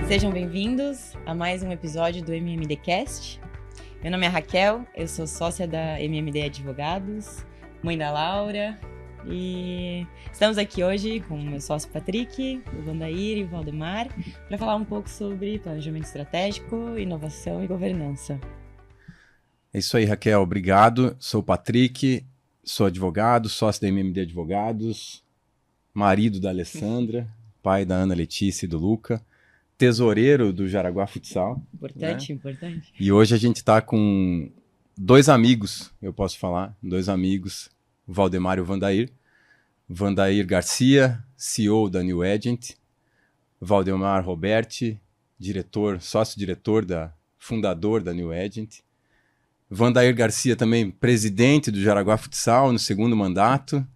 Sejam bem-vindos a mais um episódio do MMDcast. Meu nome é Raquel, eu sou sócia da MMD Advogados, mãe da Laura, e estamos aqui hoje com o meu sócio Patrick, o Vandair e o Valdemar, para falar um pouco sobre planejamento estratégico, inovação e governança. É isso aí, Raquel, obrigado. Sou o Patrick, sou advogado, sócio da MMD Advogados, marido da Alessandra, pai da Ana Letícia e do Luca, tesoureiro do Jaraguá Futsal. Importante, né? Importante. E hoje a gente está com dois amigos, eu posso falar, dois amigos, o Valdemar e o Vandair. Vandair Garcia, CEO da New Agent, Valdemar Roberti, diretor, sócio-diretor, fundador da New Agent. Vandair Garcia também presidente do Jaraguá Futsal no segundo mandato.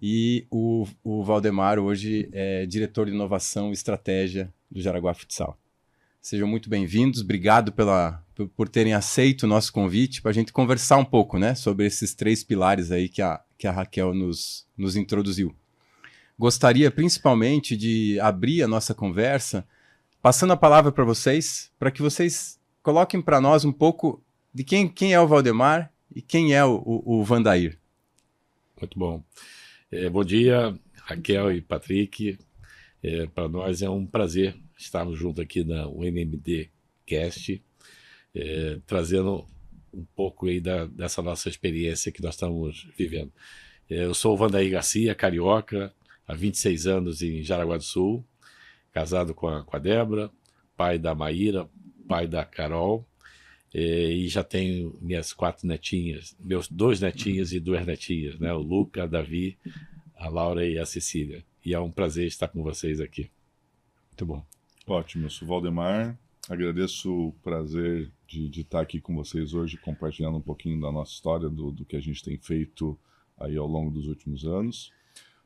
E o Valdemar hoje é diretor de inovação e estratégia do Jaraguá Futsal. Sejam muito bem-vindos, obrigado por terem aceito o nosso convite para a gente conversar um pouco, né, sobre esses três pilares aí que a Raquel nos introduziu. Gostaria principalmente de abrir a nossa conversa passando a palavra para que vocês coloquem para nós um pouco de quem é o Valdemar e quem é o Vandair. Muito bom. Bom dia, Raquel e Patrick. Para nós é um prazer estarmos juntos aqui na MMD Cast, trazendo um pouco aí dessa nossa experiência que nós estamos vivendo. Eu sou o Vandair Garcia, carioca, há 26 anos em Jaraguá do Sul, casado com a Débora, pai da Maíra, pai da Carol, e já tenho minhas 4 netinhas, meus 2 netinhos e 2 netinhas, né? O Luca, a Davi, a Laura e a Cecília. E é um prazer estar com vocês aqui. Muito bom. Ótimo, eu sou o Valdemar, agradeço o prazer de estar aqui com vocês hoje, compartilhando um pouquinho da nossa história, do que a gente tem feito aí ao longo dos últimos anos.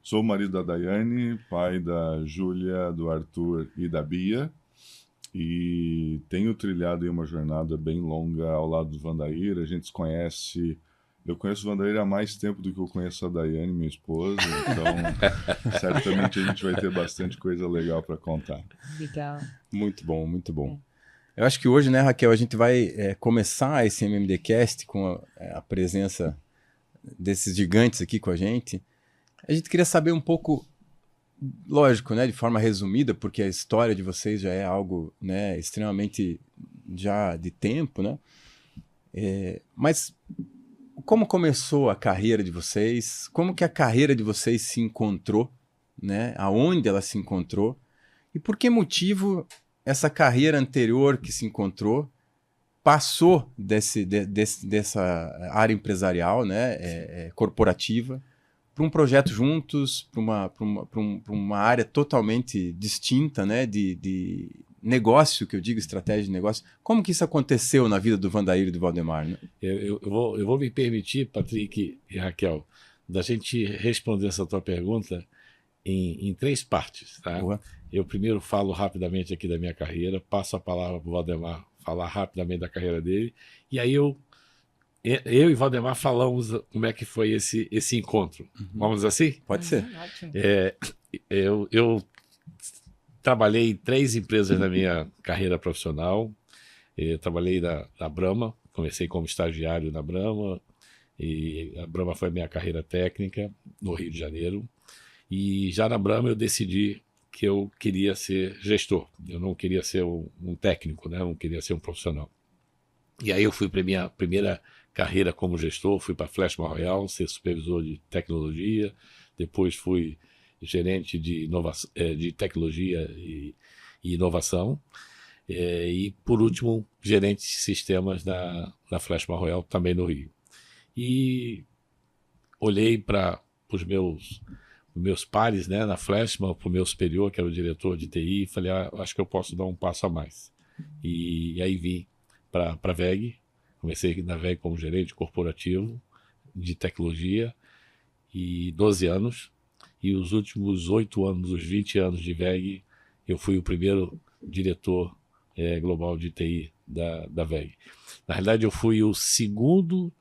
Sou o marido da Daiane, pai da Júlia, do Arthur e da Bia, e tenho trilhado aí uma jornada bem longa ao lado do Vandair. A gente se conhece... Eu conheço o Vandair há mais tempo do que eu conheço a Daiane, minha esposa, então certamente a gente vai ter bastante coisa legal para contar. Legal. Muito bom, muito bom. Eu acho que hoje, né, Raquel, a gente vai começar esse MMDcast com a presença desses gigantes aqui com a gente. A gente queria saber um pouco, lógico, né, de forma resumida, porque a história de vocês já é algo, né, extremamente já de tempo, né? Mas como começou a carreira de vocês? Como que a carreira de vocês se encontrou, né? Aonde ela se encontrou? E por que motivo essa carreira anterior que se encontrou passou dessa área empresarial, né? Corporativa, para um projeto juntos, para uma área totalmente distinta, né? De negócio, que eu digo, estratégia de negócio. Como que isso aconteceu na vida do Vandair e do Valdemar, né? Eu vou me permitir, Patrick e Raquel, da gente responder essa tua pergunta em 3 partes, tá? Boa. Eu primeiro falo rapidamente aqui da minha carreira, passo a palavra para o Valdemar falar rapidamente da carreira dele, e aí eu e Valdemar falamos como é que foi esse encontro. Uhum. Vamos assim? Pode ser. Ótimo. Eu trabalhei em 3 empresas na minha carreira profissional. Eu trabalhei na Brahma, comecei como estagiário na Brahma, e a Brahma foi a minha carreira técnica no Rio de Janeiro. E já na Brahma eu decidi que eu queria ser gestor, eu não queria ser um técnico, né? Eu não queria ser um profissional. E aí eu fui para a minha primeira carreira como gestor, fui para a Flashman Royal, ser supervisor de tecnologia, depois fui gerente de tecnologia e inovação, e por último gerente de sistemas da Flashman Royal, também no Rio. E olhei para os meus pares, né, na Flashman, para o meu superior, que era o diretor de TI, e falei, acho que eu posso dar um passo a mais. E aí vim para a VEG, comecei na VEG como gerente corporativo de tecnologia, e 12 anos. E os últimos 8 anos, os 20 anos de VEG, eu fui o primeiro diretor global de TI da VEG. Na realidade, eu fui o segundo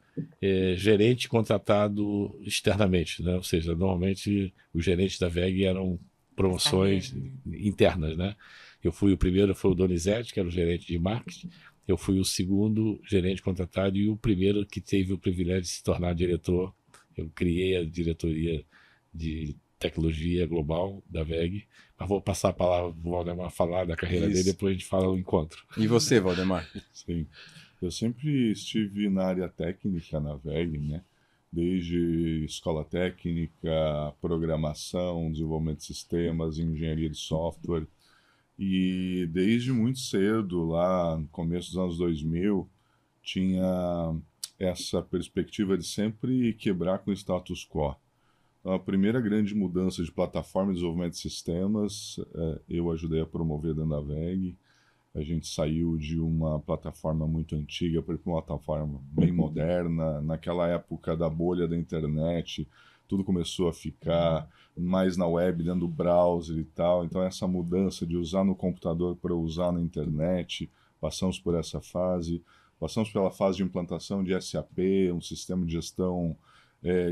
gerente contratado externamente, né? Ou seja, normalmente os gerentes da VEG eram promoções internas, né? Eu fui o primeiro, foi o Donizete, que era o gerente de marketing. Eu fui o segundo gerente contratado e o primeiro que teve o privilégio de se tornar diretor. Eu criei a diretoria de tecnologia global da WEG. Mas vou passar a palavra para o Valdemar falar da carreira dele, depois a gente fala o encontro. E você, Valdemar? Sim. Eu sempre estive na área técnica na WEG, né? Desde escola técnica, programação, desenvolvimento de sistemas, engenharia de software. E desde muito cedo, lá no começo dos anos 2000, tinha essa perspectiva de sempre quebrar com o status quo. Então, a primeira grande mudança de plataforma de desenvolvimento de sistemas, eu ajudei a promover dentro da WEG. A gente saiu de uma plataforma muito antiga para uma plataforma bem moderna. Naquela época da bolha da internet, tudo começou a ficar mais na web, dentro do browser e tal. Então, essa mudança de usar no computador para usar na internet, passamos por essa fase. Passamos pela fase de implantação de SAP, um sistema de gestão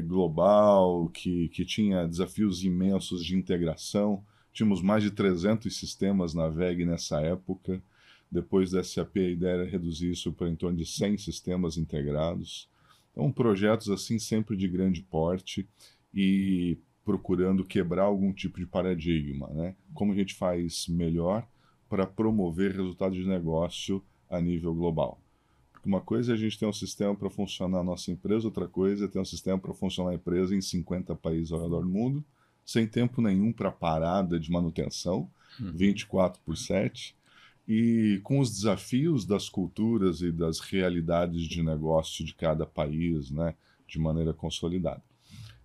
global, que tinha desafios imensos de integração. Tínhamos mais de 300 sistemas na WEG nessa época. Depois da SAP, a ideia era reduzir isso para em torno de 100 sistemas integrados. Então, projetos assim sempre de grande porte e procurando quebrar algum tipo de paradigma, né? Como a gente faz melhor para promover resultados de negócio a nível global. Uma coisa é a gente ter um sistema para funcionar a nossa empresa, outra coisa é ter um sistema para funcionar a empresa em 50 países ao redor do mundo, sem tempo nenhum para parada de manutenção, 24/7, e com os desafios das culturas e das realidades de negócio de cada país, né, de maneira consolidada.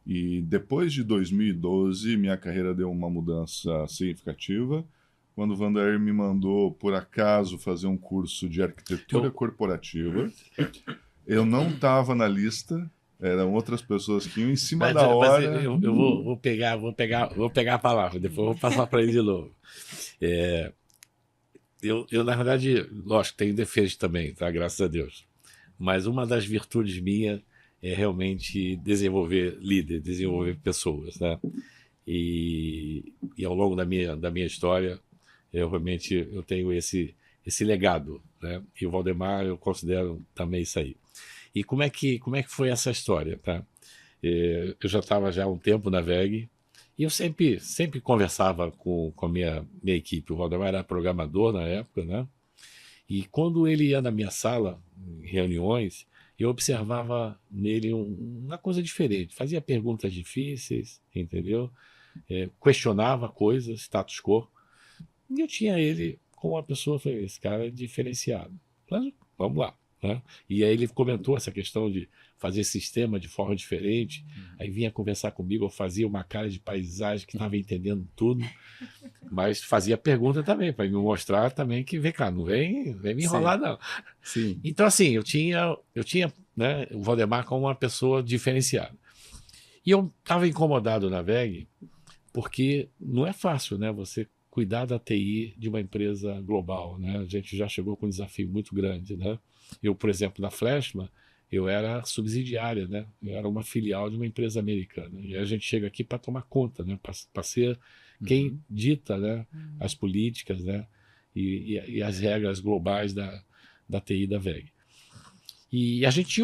E depois de 2012, minha carreira deu uma mudança significativa, quando o Vandair me mandou, por acaso, fazer um curso de arquitetura corporativa. Eu não estava na lista, eram outras pessoas que iam em cima da hora. Mas eu vou pegar a palavra, depois vou passar para ele de novo. Eu, na verdade, lógico, tenho defeitos também, tá? Graças a Deus. Mas uma das virtudes minhas é realmente desenvolver líder, desenvolver pessoas, né? E ao longo da minha história, eu realmente tenho esse legado, né? E o Valdemar eu considero também isso aí. E como é que foi essa história, tá? Eu já estava já há um tempo na WEG e eu sempre conversava com a minha equipe. O Valdemar era programador na época, né? E quando ele ia na minha sala, em reuniões, eu observava nele uma coisa diferente. Fazia perguntas difíceis, entendeu? Questionava coisas, status quo. E eu tinha ele como uma pessoa, falei, esse cara é diferenciado. Mas vamos lá, né? E aí ele comentou essa questão de fazer sistema de forma diferente. Aí vinha conversar comigo, eu fazia uma cara de paisagem que estava entendendo tudo, mas fazia pergunta também, para me mostrar também que, vem cá, não vem me enrolar, não. Sim. Então, assim, eu tinha né, o Valdemar como uma pessoa diferenciada. E eu estava incomodado na WEG, porque não é fácil, né, você cuidar da TI de uma empresa global, né? A gente já chegou com um desafio muito grande, né? Eu, por exemplo, na Flashman, eu era subsidiária, né? Eu era uma filial de uma empresa americana. E a gente chega aqui para tomar conta, né? Para ser quem dita, né, as políticas, né? E as regras globais da TI da WEG. E a gente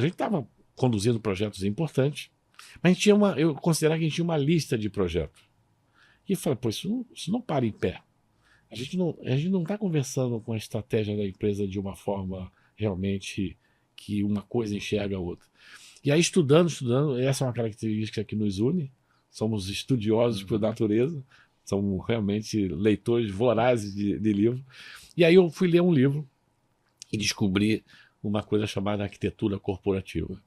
estava conduzindo projetos importantes, mas eu considerava que a gente tinha uma lista de projetos. E eu falei, pô, isso não para em pé. A gente não está conversando com a estratégia da empresa de uma forma realmente que uma coisa enxerga a outra. E aí, estudando, essa é uma característica que nos une. Somos estudiosos por natureza, somos realmente leitores vorazes de livro. E aí eu fui ler um livro e descobri uma coisa chamada arquitetura corporativa.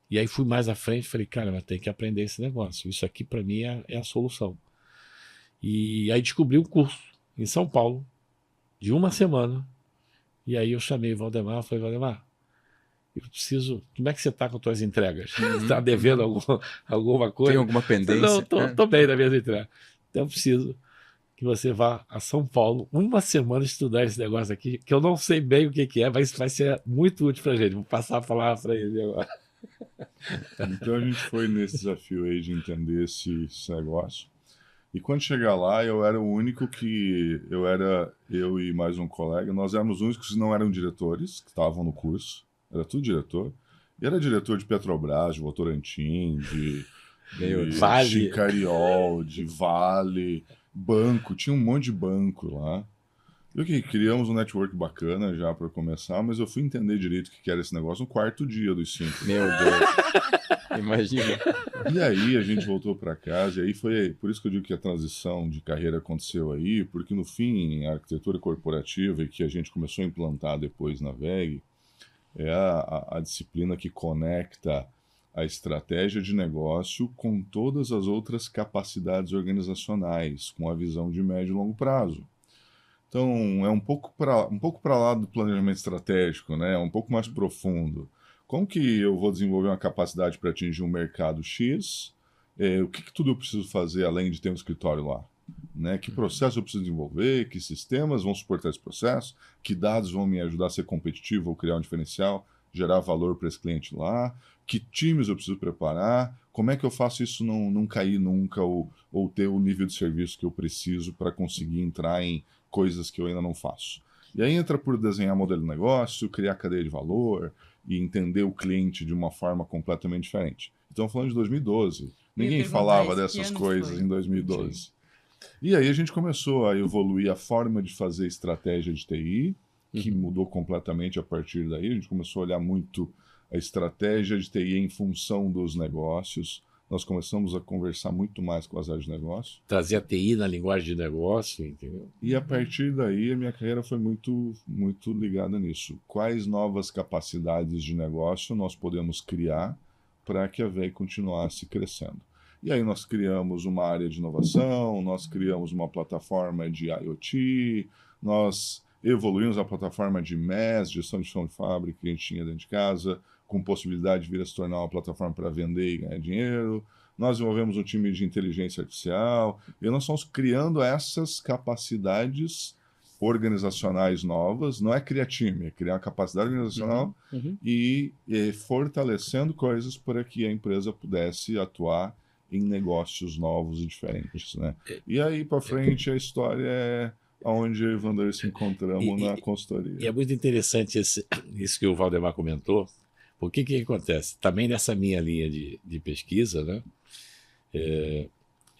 E aí fui mais à frente e falei, cara, mas tem que aprender esse negócio. Isso aqui, para mim, é a solução. E aí descobri um curso em São Paulo, de uma semana. E aí eu chamei o Valdemar e falei, Valdemar, eu preciso... Como é que você está com as tuas entregas? Está devendo alguma coisa? Tem alguma pendência? Não, estou bem nas minhas entregas. Então eu preciso que você vá a São Paulo uma semana estudar esse negócio aqui, que eu não sei bem o que é, mas vai ser muito útil para a gente. Vou passar a palavra para ele agora. Então a gente foi nesse desafio aí de entender esse negócio. E quando chegar lá, eu era o único que... Eu e mais um colega, nós éramos os únicos que não eram diretores, que estavam no curso. Era tudo diretor. E era diretor de Petrobras, de Votorantim, de Vale. Chincariol, de Vale, banco. Tinha um monte de banco lá. E ok, criamos um network bacana já para começar, mas eu fui entender direito o que era esse negócio no quarto dia dos 5. Meu Deus. Imagina. E aí a gente voltou para casa, e aí foi por isso que eu digo que a transição de carreira aconteceu aí, porque no fim a arquitetura corporativa e que a gente começou a implantar depois na VEG é a disciplina que conecta a estratégia de negócio com todas as outras capacidades organizacionais, com a visão de médio e longo prazo. Então, é um pouco para lá do planejamento estratégico, né? É um pouco mais profundo. Como que eu vou desenvolver uma capacidade para atingir um mercado X? O que tudo eu preciso fazer além de ter um escritório lá? Né? Que processo eu preciso desenvolver? Que sistemas vão suportar esse processo? Que dados vão me ajudar a ser competitivo ou criar um diferencial, gerar valor para esse cliente lá? Que times eu preciso preparar? Como é que eu faço isso não cair nunca ou ter o nível de serviço que eu preciso para conseguir entrar em coisas que eu ainda não faço? E aí entra por desenhar modelo de negócio, criar cadeia de valor e entender o cliente de uma forma completamente diferente. Então, falando de 2012, ninguém falava dessas coisas em 2012. Sim. E aí a gente começou a evoluir a forma de fazer estratégia de TI, que mudou completamente a partir daí. A gente começou a olhar muito a estratégia de TI em função dos negócios. Nós começamos a conversar muito mais com as áreas de negócio. Trazer a TI na linguagem de negócio, entendeu? E a partir daí a minha carreira foi muito, muito ligada nisso. Quais novas capacidades de negócio nós podemos criar para que a VEG continuasse crescendo? E aí nós criamos uma área de inovação, nós criamos uma plataforma de IoT, nós evoluímos a plataforma de MES, gestão de chão de fábrica, que a gente tinha dentro de casa, com possibilidade de vir a se tornar uma plataforma para vender e ganhar dinheiro. Nós desenvolvemos um time de inteligência artificial e nós estamos criando essas capacidades organizacionais novas. Não é criar time, é criar uma capacidade organizacional e fortalecendo coisas para que a empresa pudesse atuar em negócios novos e diferentes, né? E aí para frente a história é onde eu e o Vander se encontramos na consultoria. E é muito interessante isso que o Valdemar comentou, porque o que acontece? Também nessa minha linha de pesquisa, né?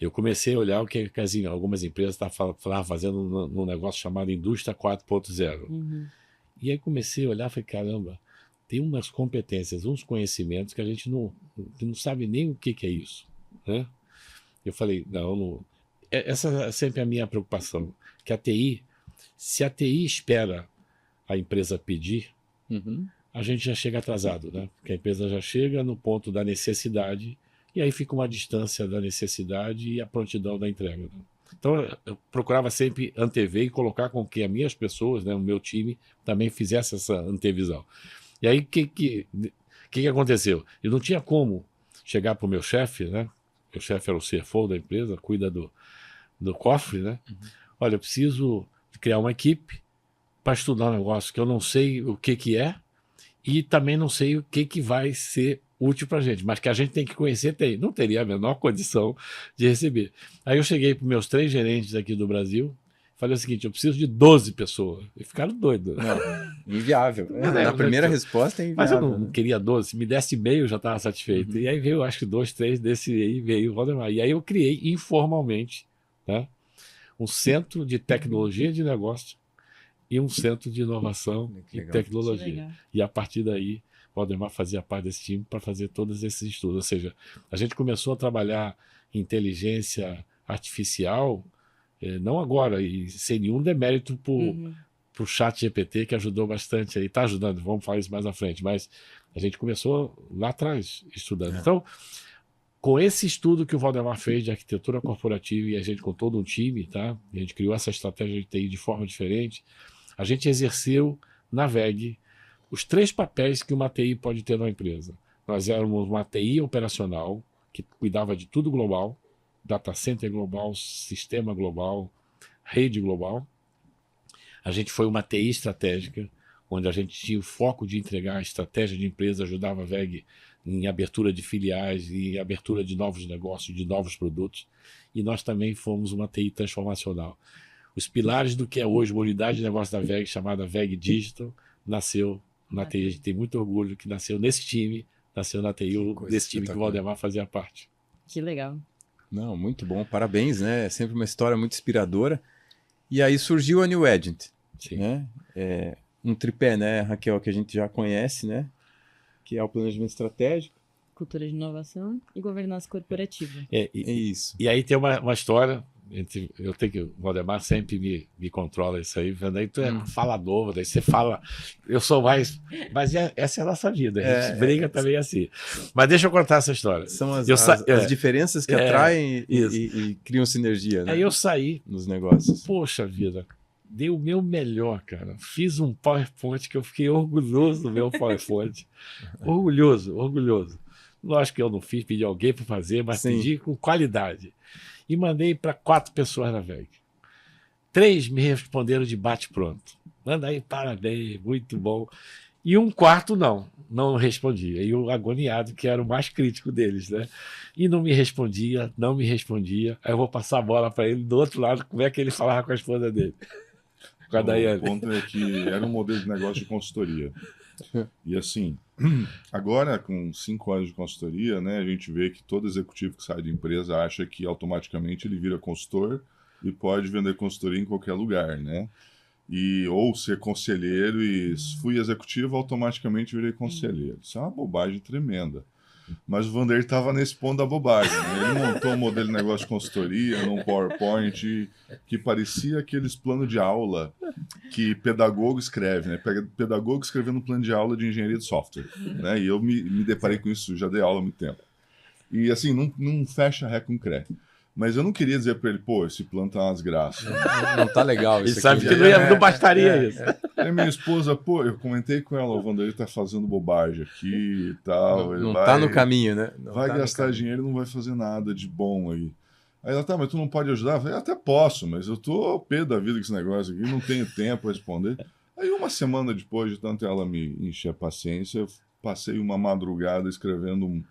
Eu comecei a olhar o que algumas empresas estavam fazendo num negócio chamado Indústria 4.0. E aí comecei a olhar e falei, caramba, tem umas competências, uns conhecimentos que a gente não sabe nem o que é isso, né? Eu falei, não, essa é sempre a minha preocupação, que a TI, se a TI espera a empresa pedir, a gente já chega atrasado, né? Porque a empresa já chega no ponto da necessidade e aí fica uma distância da necessidade e a prontidão da entrega, né? Então eu procurava sempre antever e colocar com que as minhas pessoas, né, o meu time, também fizesse essa antevisão. E aí o que aconteceu? Eu não tinha como chegar para o meu chefe, né? Meu chefe era o CFO da empresa, cuida do cofre, né? Olha, eu preciso criar uma equipe para estudar um negócio que eu não sei o que é e também não sei o que vai ser útil para a gente, mas que a gente tem que conhecer, não teria a menor condição de receber. Aí eu cheguei para os meus 3 gerentes aqui do Brasil, falei o seguinte, eu preciso de 12 pessoas. E ficaram doidos. Não, inviável. Na primeira resposta é inviável. Mas eu não queria 12, se me desse meio eu já estava satisfeito. E aí veio, acho que 2, 3 desse aí veio o Valdemar. E aí eu criei informalmente, né, um centro de tecnologia de negócio e um centro de inovação e tecnologia. E a partir daí, o Valdemar fazia parte desse time para fazer todos esses estudos. Ou seja, a gente começou a trabalhar inteligência artificial, não agora, e sem nenhum demérito para o chat GPT, que ajudou bastante, está ajudando, vamos falar isso mais à frente, mas a gente começou lá atrás estudando. Então, com esse estudo que o Valdemar fez de arquitetura corporativa e a gente com todo um time, tá? A gente criou essa estratégia de TI de forma diferente, a gente exerceu na VEG os 3 papéis que uma TI pode ter na empresa. Nós éramos uma TI operacional, que cuidava de tudo global, data center global, sistema global, rede global. A gente foi uma TI estratégica, onde a gente tinha o foco de entregar a estratégia de empresa, ajudava a VEG em abertura de filiais, em abertura de novos negócios, de novos produtos. E nós também fomos uma TI transformacional. Os pilares do que é hoje uma unidade de negócio da VEG, chamada VEG Digital, nasceu na TI. A gente tem muito orgulho que nasceu nesse time, nasceu na TI, desse time que o Valdemar fazia parte. Que legal. Não, muito bom, parabéns, né? É sempre uma história muito inspiradora. E aí surgiu a New Agent, né? Um tripé, né, Raquel, que a gente já conhece, né? Que é o planejamento estratégico. Cultura de inovação e governança corporativa. É isso. E aí tem uma história, eu tenho que, o Valdemar sempre me controla isso aí, daí tu é falador, daí você fala, eu sou mais, mas essa é a nossa vida, a gente briga também assim. Mas deixa eu contar essa história. São as diferenças que atraem e criam sinergia, né? Aí eu saí nos negócios. Poxa vida, dei o meu melhor, cara. Fiz um PowerPoint que eu fiquei orgulhoso do meu PowerPoint. orgulhoso. Lógico que eu não fiz, pedi alguém para fazer, mas pedi com qualidade. E mandei para 4 pessoas na VEG. 3 me responderam de bate-pronto. Manda aí, parabéns, muito bom. E um quarto não respondia. E o agoniado, que era o mais crítico deles, né? E não me respondia. Aí eu vou passar a bola para ele do outro lado, como é que ele falava com a esposa dele. Com a Daiane. O ponto é que era um modelo de negócio de consultoria. E assim, agora com 5 anos de consultoria, né, a gente vê que todo executivo que sai de empresa acha que automaticamente ele vira consultor e pode vender consultoria em qualquer lugar, né? Ou ser conselheiro e fui executivo, automaticamente virei conselheiro. Isso é uma bobagem tremenda. Mas o Vanderlei estava nesse ponto da bobagem, né? Ele montou um modelo de negócio de consultoria num PowerPoint que parecia aqueles planos de aula que pedagogo escreve, né? Pedagogo escrevendo um plano de aula de engenharia de software, né? E eu me deparei com isso, já dei aula há muito tempo. E assim, não fecha ré com cré. Mas eu não queria dizer para ele, pô, esse plano tá umas graças. Não tá legal isso. Ele sabe que não bastaria isso. Aí minha esposa, pô, eu comentei com ela, o Vanderlei tá fazendo bobagem aqui e tal. Não tá no caminho, né? Vai gastar dinheiro e não vai fazer nada de bom aí. Aí ela, tá, mas tu não pode ajudar? Eu falei, até posso, mas eu tô ao pé da vida com esse negócio aqui, não tenho tempo para responder. Aí uma semana depois, de tanto ela me encher a paciência, eu passei uma madrugada escrevendo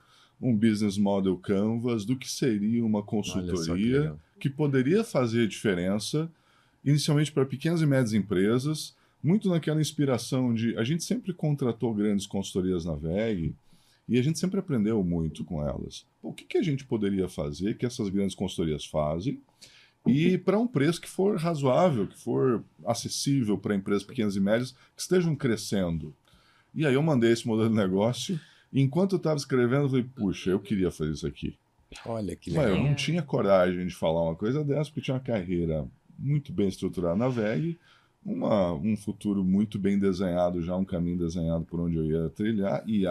um business model canvas do que seria uma consultoria que poderia fazer diferença, inicialmente para pequenas e médias empresas, muito naquela inspiração de... A gente sempre contratou grandes consultorias na VEG e a gente sempre aprendeu muito com elas. O que a gente poderia fazer que essas grandes consultorias fazem e para um preço que for razoável, que for acessível para empresas pequenas e médias que estejam crescendo. E aí eu mandei esse modelo de negócio. Enquanto eu estava escrevendo, eu falei, puxa, eu queria fazer isso aqui. Olha que legal. legal. Eu não tinha coragem de falar uma coisa dessa, porque tinha uma carreira muito bem estruturada na VEG, um futuro muito bem desenhado, já um caminho desenhado por onde eu ia trilhar, e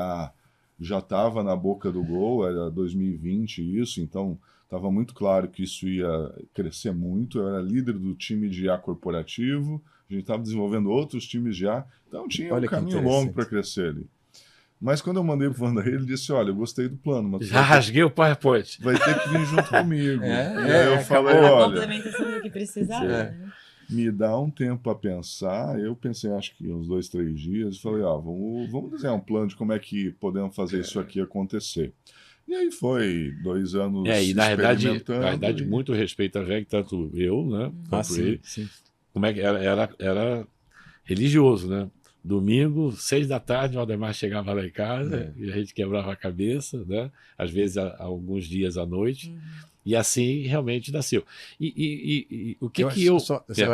já estava na boca do gol, era 2020 isso, então estava muito claro que isso ia crescer muito. Eu era líder do time de IA corporativo, a gente estava desenvolvendo outros times de IA, então tinha um caminho longo para crescer ali. Mas quando eu mandei pro Vanderlei, ele disse, olha, eu gostei do plano, mas já rasguei o PowerPoint. Vai ter que vir junto comigo. E aí eu falei, olha... complementação do que precisava, né? Me dá um tempo para pensar. Eu pensei, acho que uns 2, 3 dias, e falei, vamos desenhar um plano de como é que podemos fazer isso aqui acontecer. E aí foi 2 anos e na experimentando. verdade, muito respeito à VEG, tanto eu, né, quanto ele. Sim. Como é que era religioso, né? Domingo, 6 da tarde, o Valdemar chegava lá em casa e a gente quebrava a cabeça, né? Às vezes, alguns dias à noite. E assim realmente nasceu. E o que eu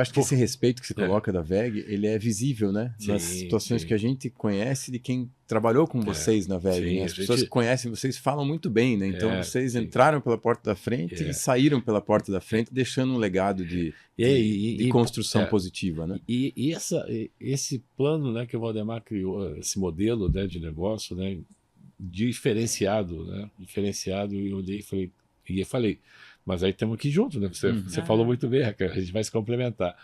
acho que esse respeito que você coloca da VEG, ele é visível, né? Nas situações que a gente conhece de quem trabalhou com vocês na VEG. Né? As pessoas que conhecem vocês falam muito bem, né? Então vocês entraram pela porta da frente e saíram pela porta da frente, deixando um legado de construção positiva, né? E esse plano, né, que o Valdemar criou, esse modelo, né, de negócio, né, diferenciado, eu olhei e falei, mas aí temos que ir junto, né? Você falou muito bem, Raquel, a gente vai se complementar.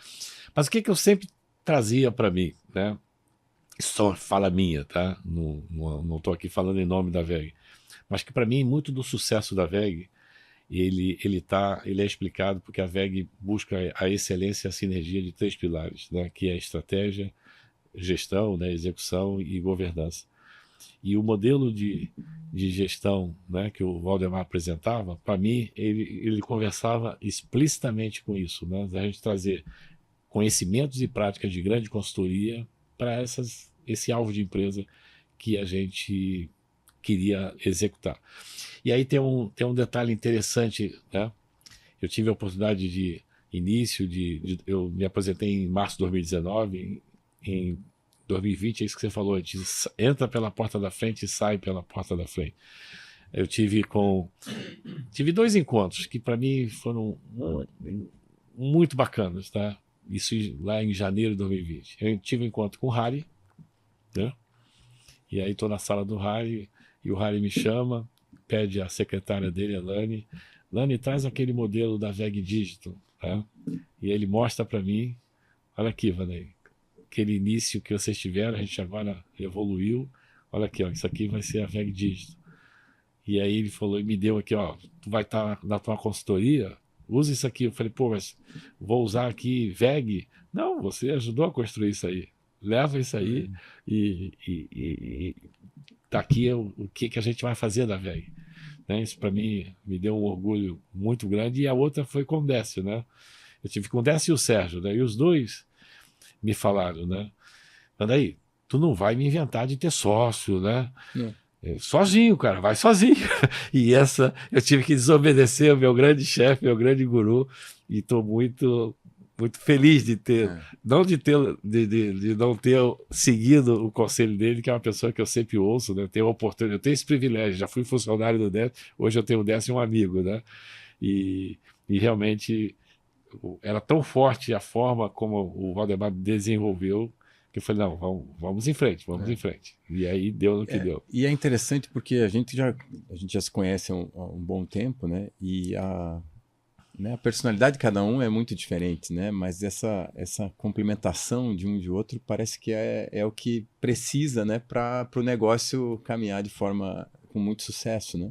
Mas o que eu sempre trazia para mim, né? Só fala minha, tá? Não estou aqui falando em nome da VEG, mas que para mim muito do sucesso da VEG ele é explicado porque a VEG busca a excelência e a sinergia de 3 pilares, né? Que é estratégia, gestão, né? Execução e governança. E o modelo de gestão, né, que o Valdemar apresentava, para mim, ele conversava explicitamente com isso, né, a gente trazer conhecimentos e práticas de grande consultoria para esse alvo de empresa que a gente queria executar. E aí tem um detalhe interessante, né? Eu tive a oportunidade de início, eu me aposentei em março de 2019, em 2020, é isso que você falou, a gente entra pela porta da frente e sai pela porta da frente. Eu tive 2 encontros que para mim foram muito bacanas, tá? Isso lá em janeiro de 2020. Eu tive um encontro com o Harry, né? E aí estou na sala do Harry e o Harry me chama, pede a secretária dele, a Lani, traz aquele modelo da VEG Digital, tá? E ele mostra para mim, olha aqui, Vanei, aquele início que vocês tiveram, a gente agora evoluiu, olha aqui, ó, isso aqui vai ser a VEG Digital. E aí ele falou, e me deu aqui, ó, tu vai estar na tua consultoria, usa isso aqui. Eu falei, pô, mas vou usar aqui VEG? Não, você ajudou a construir isso aí. Leva isso aí e tá aqui o que a gente vai fazer da VEG. Né? Isso para mim me deu um orgulho muito grande. E a outra foi com o Décio, né? Eu tive com o Décio e o Sérgio, né? E os dois me falaram, né? Andaí, tu não vai me inventar de ter sócio, né? Sozinho, cara, vai sozinho. E essa eu tive que desobedecer o meu grande chefe, meu grande guru, e estou muito feliz de ter, de não ter seguido o conselho dele, que é uma pessoa que eu sempre ouço, né? Tenho a oportunidade, eu tenho esse privilégio, já fui funcionário do Décio, hoje eu tenho o Décio e um amigo, né? E realmente era tão forte a forma como o Valdemar desenvolveu, que eu falei, não, vamos em frente, vamos em frente. E aí deu no que deu. E é interessante porque a gente já se conhece há um bom tempo, né? E a personalidade de cada um é muito diferente, né? Mas essa complementação de um e de outro parece que é o que precisa, né? Para o negócio caminhar com muito sucesso, né?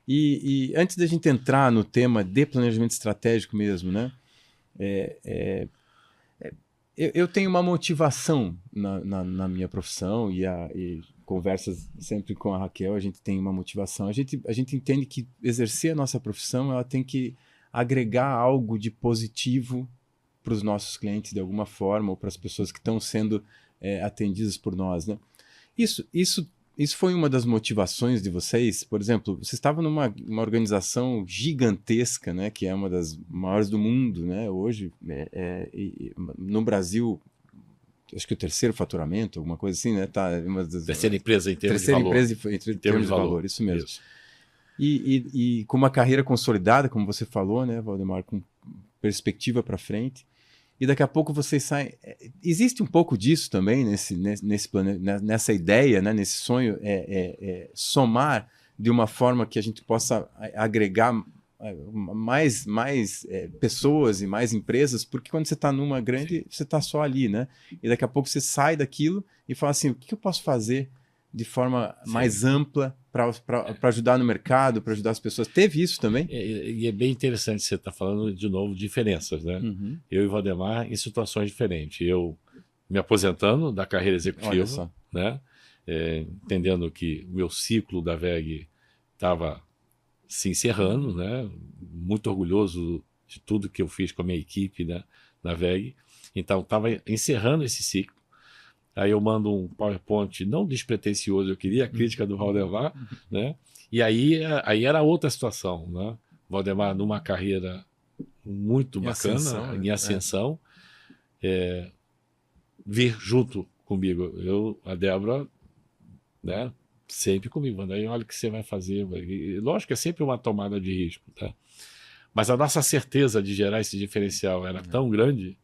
E antes da gente entrar no tema de planejamento estratégico mesmo, né? Eu tenho uma motivação na minha profissão e conversas sempre com a Raquel, a gente tem uma motivação. A gente entende que exercer a nossa profissão, ela tem que agregar algo de positivo para os nossos clientes de alguma forma, ou para as pessoas que estão sendo atendidas por nós, né? Isso foi uma das motivações de vocês? Por exemplo, vocês estavam numa organização gigantesca, né, que é uma das maiores do mundo, né, hoje, no Brasil, acho que o 3º faturamento, alguma coisa assim, né? Terceira empresa em termos de valor. Terceira empresa em termos de valor, isso mesmo. Isso. E com uma carreira consolidada, como você falou, né, Valdemar, com perspectiva para frente. E daqui a pouco vocês saem... Existe um pouco disso também nessa ideia, né, nesse sonho, somar de uma forma que a gente possa agregar mais pessoas e mais empresas, porque quando você está numa grande, você está só ali, né? E daqui a pouco você sai daquilo e fala assim, o que eu posso fazer de forma mais ampla para ajudar no mercado, para ajudar as pessoas? Teve isso também? E é bem interessante você estar falando de novo diferenças, né? Eu e o Valdemar em situações diferentes. Eu me aposentando da carreira executiva, né? Entendendo que o meu ciclo da VEG estava se encerrando, né? Muito orgulhoso de tudo que eu fiz com a minha equipe, né, na VEG. Então, estava encerrando esse ciclo. Aí eu mando um PowerPoint não despretensioso, eu queria a crítica do Valdemar, né? E aí era outra situação, né? Valdemar numa carreira muito bacana, em ascensão, vir junto comigo. A Débora, né? Sempre comigo. Aí olha o que você vai fazer. E, lógico que é sempre uma tomada de risco, tá? Mas a nossa certeza de gerar esse diferencial era tão grande,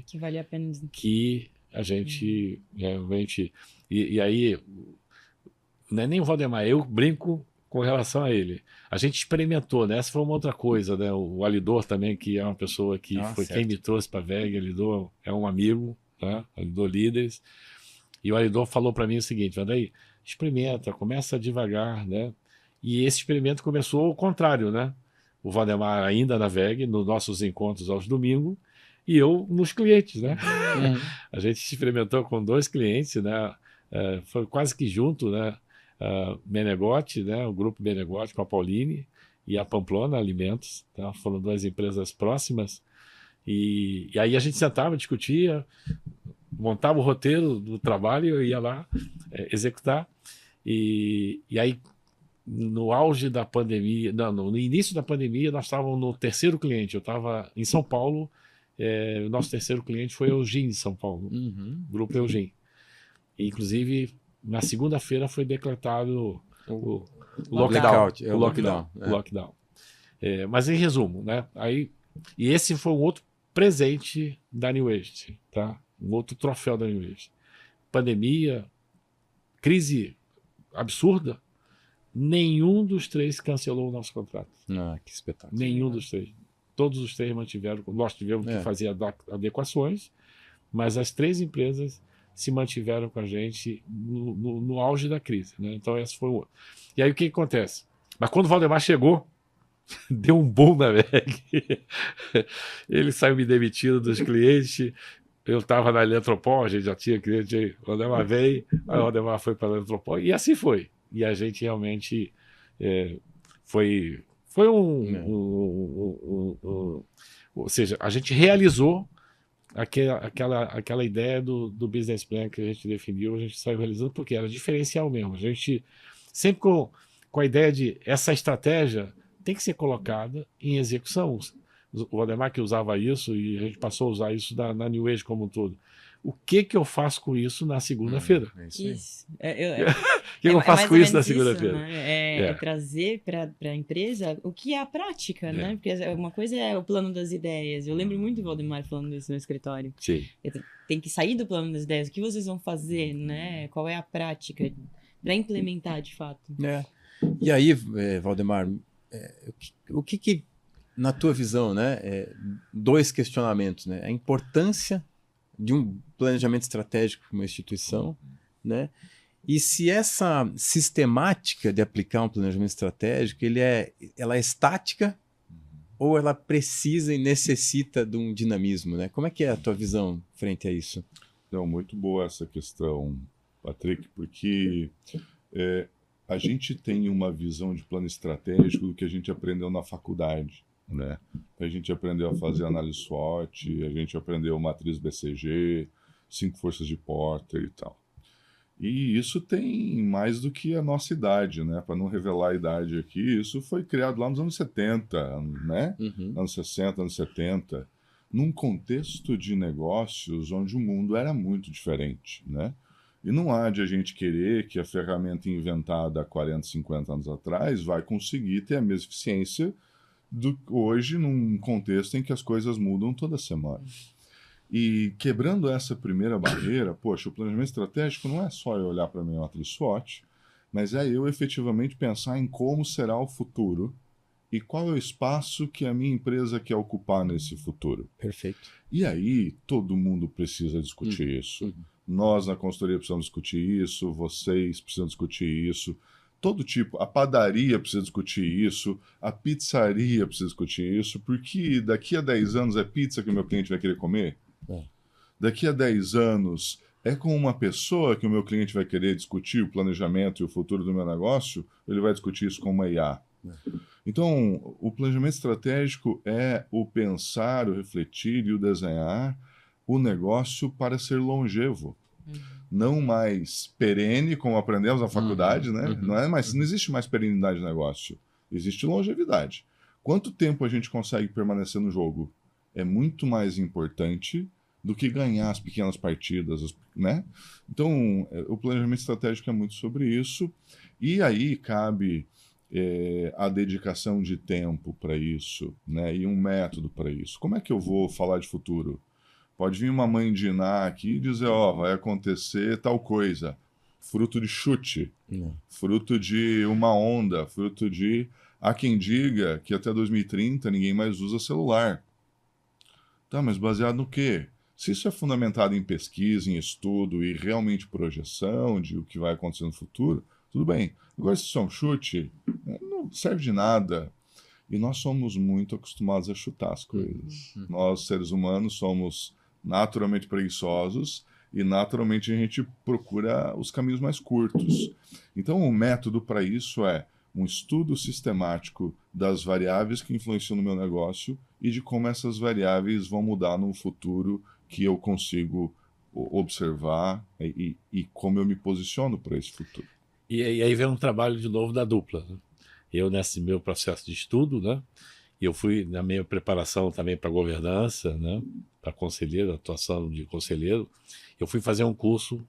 que valia a pena, que a gente realmente... E aí, não é nem o Valdemar, eu brinco com relação a ele. A gente experimentou, né? Essa foi uma outra coisa, né? O Alidor também, que é uma pessoa que foi quem me trouxe para a VEG. Alidor é um amigo, tá? Alidor Líderes. E o Alidor falou para mim o seguinte, Vandaí, experimenta, começa devagar, né? E esse experimento começou ao contrário, né? O Valdemar ainda na VEG, nos nossos encontros aos domingos, e eu nos clientes, né? A gente experimentou com 2 clientes, né? foi quase que junto, né? Menegote, né? O grupo Menegote com a Pauline e a Pamplona Alimentos, tá? Foram duas empresas próximas. E aí a gente sentava, discutia, montava o roteiro do trabalho e eu ia lá executar. E aí, no auge da pandemia, no início da pandemia, nós estávamos no terceiro cliente. Eu estava em São Paulo, o nosso terceiro cliente foi Eugin de São Paulo, Grupo Eugin. E, inclusive, na segunda-feira foi decretado o lockdown. Mas em resumo, né? E esse foi um outro presente da New Age, tá? Um outro troféu da New Age. Pandemia, crise absurda, nenhum dos três cancelou o nosso contrato. Que espetáculo. Nenhum dos três. Todos os três mantiveram. Nós tivemos que fazer adequações, mas as três empresas se mantiveram com a gente no auge da crise, né? Então esse foi o... E aí o que acontece? Mas quando o Valdemar chegou, deu um boom na VEG. Ele saiu me demitindo dos clientes. Eu estava na Eletropol, a gente já tinha cliente aí. O Valdemar veio, aí o Valdemar foi para a Eletropol, e assim foi. E a gente realmente foi ou seja, a gente realizou aquela ideia do business plan que a gente definiu, a gente saiu realizando porque era diferencial mesmo. A gente sempre com a ideia de essa estratégia tem que ser colocada em execução. O Valdemar que usava isso e a gente passou a usar isso na New Age como um todo. O que eu faço com isso na segunda-feira? Isso. O que eu faço com isso na segunda-feira? Né? É trazer para a empresa o que é a prática, né? Porque uma coisa é o plano das ideias. Eu lembro muito do Valdemar falando isso no escritório. Sim. Tem que sair do plano das ideias. O que vocês vão fazer, né? Qual é a prática para implementar de fato? E aí, Valdemar, o que na tua visão, né? Dois questionamentos, né? A importância de um planejamento estratégico para uma instituição, né? E se essa sistemática de aplicar um planejamento estratégico, ela é estática ou ela precisa e necessita de um dinamismo, né? Como é que é a tua visão frente a isso? Então, muito boa essa questão, Patrick, porque a gente tem uma visão de plano estratégico do que a gente aprendeu na faculdade, né? A gente aprendeu a fazer análise SWOT, a gente aprendeu matriz BCG, 5 forças de Porter e tal. E isso tem mais do que a nossa idade, né? Para não revelar a idade aqui, isso foi criado lá nos anos 70, né? Anos 60, anos 70, num contexto de negócios onde o mundo era muito diferente, né? E não há de a gente querer que a ferramenta inventada há 40, 50 anos atrás vai conseguir ter a mesma eficiência hoje, num contexto em que as coisas mudam toda semana. E quebrando essa primeira barreira, poxa, o planejamento estratégico não é só eu olhar para a minha matriz SWOT, mas é eu efetivamente pensar em como será o futuro e qual é o espaço que a minha empresa quer ocupar nesse futuro. Perfeito. E aí, todo mundo precisa discutir isso. Nós, na consultoria, precisamos discutir isso, vocês precisam discutir isso. Todo tipo, a padaria precisa discutir isso, a pizzaria precisa discutir isso, porque daqui a 10 anos é pizza que o meu cliente vai querer comer? Daqui a 10 anos é com uma pessoa que o meu cliente vai querer discutir o planejamento e o futuro do meu negócio? Ele vai discutir isso com uma IA? Então, o planejamento estratégico é o pensar, o refletir e o desenhar o negócio para ser longevo. Não mais perene, como aprendemos na faculdade, né? Não existe mais perenidade de negócio. Existe longevidade. Quanto tempo a gente consegue permanecer no jogo? É muito mais importante do que ganhar as pequenas partidas, né? Então, o planejamento estratégico é muito sobre isso. E aí cabe a dedicação de tempo para isso, né? E um método para isso. Como é que eu vou falar de futuro? Pode vir uma mãe de Iná aqui e dizer, vai acontecer tal coisa. Fruto de chute, fruto de uma onda, fruto de... Há quem diga que até 2030 ninguém mais usa celular. Tá, mas baseado no quê? Se isso é fundamentado em pesquisa, em estudo e realmente projeção de o que vai acontecer no futuro, tudo bem. Agora, se isso é um chute, não serve de nada. E nós somos muito acostumados a chutar as coisas. Nós, seres humanos, somos naturalmente preguiçosos e naturalmente a gente procura os caminhos mais curtos. Então o método para isso é um estudo sistemático das variáveis que influenciam no meu negócio e de como essas variáveis vão mudar no futuro que eu consigo observar e como eu me posiciono para esse futuro. E aí vem um trabalho de novo da dupla, né? Eu, nesse meu processo de estudo, né? Eu fui na minha preparação também para governança, né? Para conselheiro, atuação de conselheiro. Eu fui fazer um curso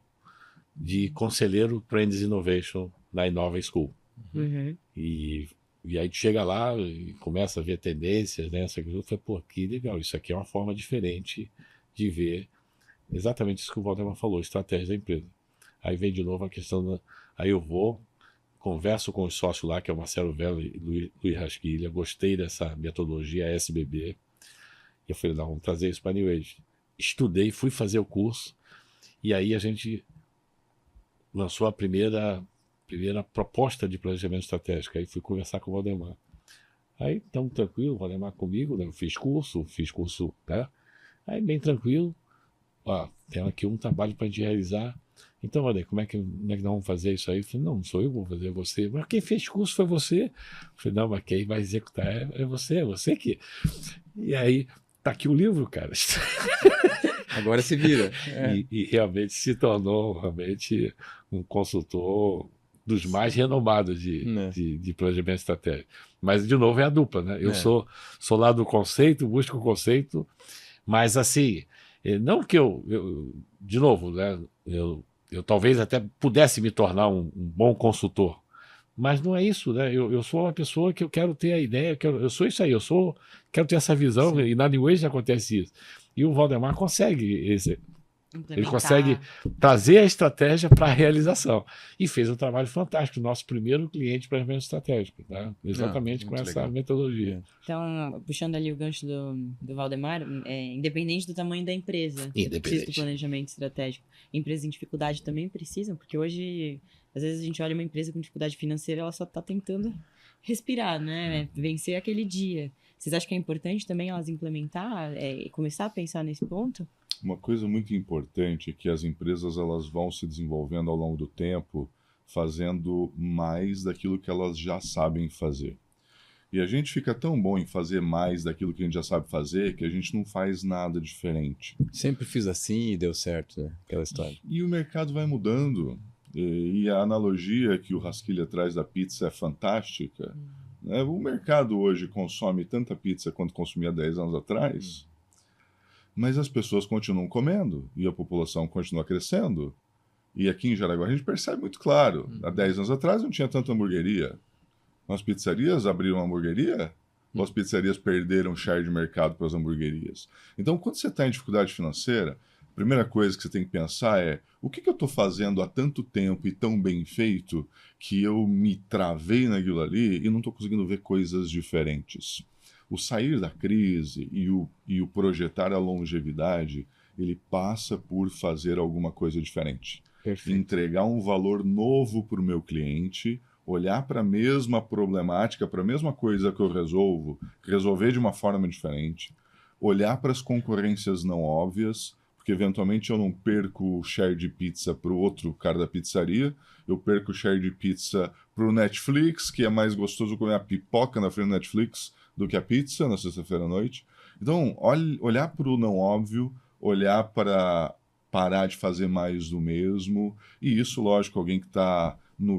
de conselheiro Trends Innovation na Innova School. Uhum. E aí tu chega lá e começa a ver tendências, né? Eu falei, pô, que legal, isso aqui é uma forma diferente de ver exatamente isso que o Valdemar falou, estratégia da empresa. Aí vem de novo a questão aí eu vou, converso com os sócios lá, que é o Marcelo Vela e Luiz Rasquilha, gostei dessa metodologia SBB. E eu falei, não, vamos trazer isso para a New Age. Estudei, fui fazer o curso, e aí a gente lançou a primeira proposta de planejamento estratégico. Aí fui conversar com o Valdemar. Aí, tão tranquilo, o Valdemar comigo, né? Eu fiz curso, né? Aí, bem tranquilo. Ó, tem aqui um trabalho para a gente realizar. Então, Valdemar, como é que nós vamos fazer isso aí? Eu falei, não sou eu que vou fazer, é você. Mas quem fez curso foi você. Eu falei, não, mas quem vai executar é você que... E aí, tá aqui o livro, cara. Agora se vira. E realmente se tornou um consultor dos mais renomados de planejamento estratégico. Mas, de novo, é a dupla, né? Eu sou lá do conceito, busco o conceito, mas assim, não que de novo, né? Eu talvez até pudesse me tornar um bom consultor, mas não é isso, né? Eu sou uma pessoa que eu quero ter a ideia, eu sou isso aí, quero ter essa visão. Sim. E na New Age acontece isso. E o Valdemar consegue ele consegue trazer a estratégia para a realização. E fez um trabalho fantástico, nosso primeiro cliente de planejamento estratégico, tá? Exatamente com essa metodologia. Então, puxando ali o gancho do Valdemar, independente do tamanho da empresa, precisa do planejamento estratégico. Empresas em dificuldade também precisam, porque hoje, às vezes a gente olha uma empresa com dificuldade financeira, ela só está tentando respirar, né? Vencer aquele dia. Vocês acham que é importante também elas implementar, começar a pensar nesse ponto? Uma coisa muito importante é que as empresas elas vão se desenvolvendo ao longo do tempo, fazendo mais daquilo que elas já sabem fazer. E a gente fica tão bom em fazer mais daquilo que a gente já sabe fazer que a gente não faz nada diferente. Sempre fiz assim e deu certo, né? Aquela história. E o mercado vai mudando. E a analogia que o Rasquilha traz da pizza é fantástica. Né? O mercado hoje consome tanta pizza quanto consumia 10 anos atrás. Mas as pessoas continuam comendo e a população continua crescendo. E aqui em Jaraguá a gente percebe muito claro. Há 10 anos atrás não tinha tanta hamburgueria. As pizzarias abriram uma hamburgueria, ou as pizzarias perderam share de mercado para as hamburguerias. Então, quando você está em dificuldade financeira, a primeira coisa que você tem que pensar é o que eu estou fazendo há tanto tempo e tão bem feito que eu me travei naquilo ali e não estou conseguindo ver coisas diferentes. O sair da crise e o projetar a longevidade, ele passa por fazer alguma coisa diferente. Perfeito. Entregar um valor novo para o meu cliente, olhar para a mesma problemática, para a mesma coisa que eu resolver de uma forma diferente, olhar para as concorrências não óbvias, porque eventualmente eu não perco o share de pizza para o outro cara da pizzaria, eu perco o share de pizza para o Netflix, que é mais gostoso comer a pipoca na frente do Netflix do que a pizza na sexta-feira à noite. Então, olhar para o não óbvio, olhar para parar de fazer mais do mesmo, e isso, lógico, alguém que está no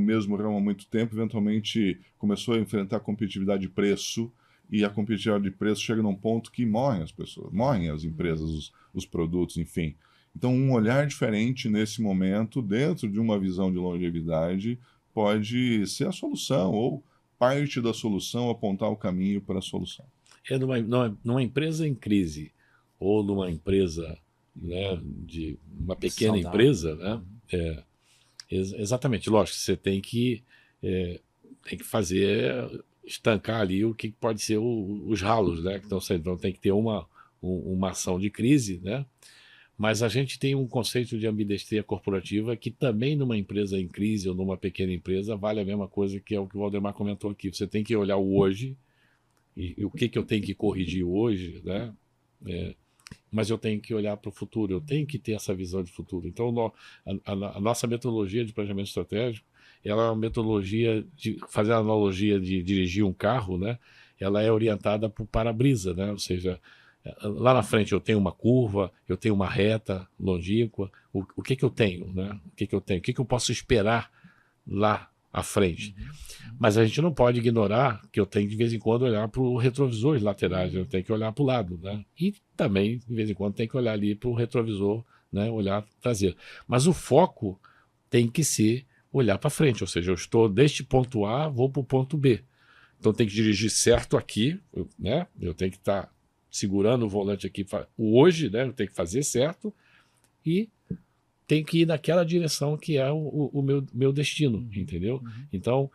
mesmo ramo há muito tempo, eventualmente começou a enfrentar a competitividade de preço, e a competitividade de preço chega num ponto que morrem as pessoas, morrem as empresas, os produtos, enfim. Então, um olhar diferente nesse momento, dentro de uma visão de longevidade, pode ser a solução, ou parte da solução, apontar o caminho para a solução. Numa empresa em crise, ou numa empresa, né, de uma pequena empresa, né? Exatamente, lógico, você tem que fazer, estancar ali o que pode ser os ralos, né? Então tem que ter uma ação de crise, né? Mas a gente tem um conceito de ambidestria corporativa que também numa empresa em crise ou numa pequena empresa vale a mesma coisa, que é o que o Valdemar comentou aqui. Você tem que olhar o hoje e o que eu tenho que corrigir hoje, né? mas eu tenho que olhar para o futuro, eu tenho que ter essa visão de futuro. Então, a nossa metodologia de planejamento estratégico, ela é uma metodologia de fazer a analogia de dirigir um carro, né? Ela é orientada para o para-brisa, né? Ou seja, lá na frente eu tenho uma curva, eu tenho uma reta longínqua, o que eu tenho, né? O que eu tenho, o que eu posso esperar lá à frente. Mas a gente não pode ignorar que eu tenho de vez em quando olhar para os retrovisores laterais, eu tenho que olhar para o lado, né? E também, de vez em quando, tem que olhar ali para o retrovisor, né? Olhar traseiro. Mas o foco tem que ser olhar para frente, ou seja, eu estou deste ponto A, vou para o ponto B. Então tem que dirigir certo aqui, né? Eu tenho que estar segurando o volante aqui hoje, né? Eu tenho que fazer certo e tem que ir naquela direção que é o meu destino, entendeu? Então,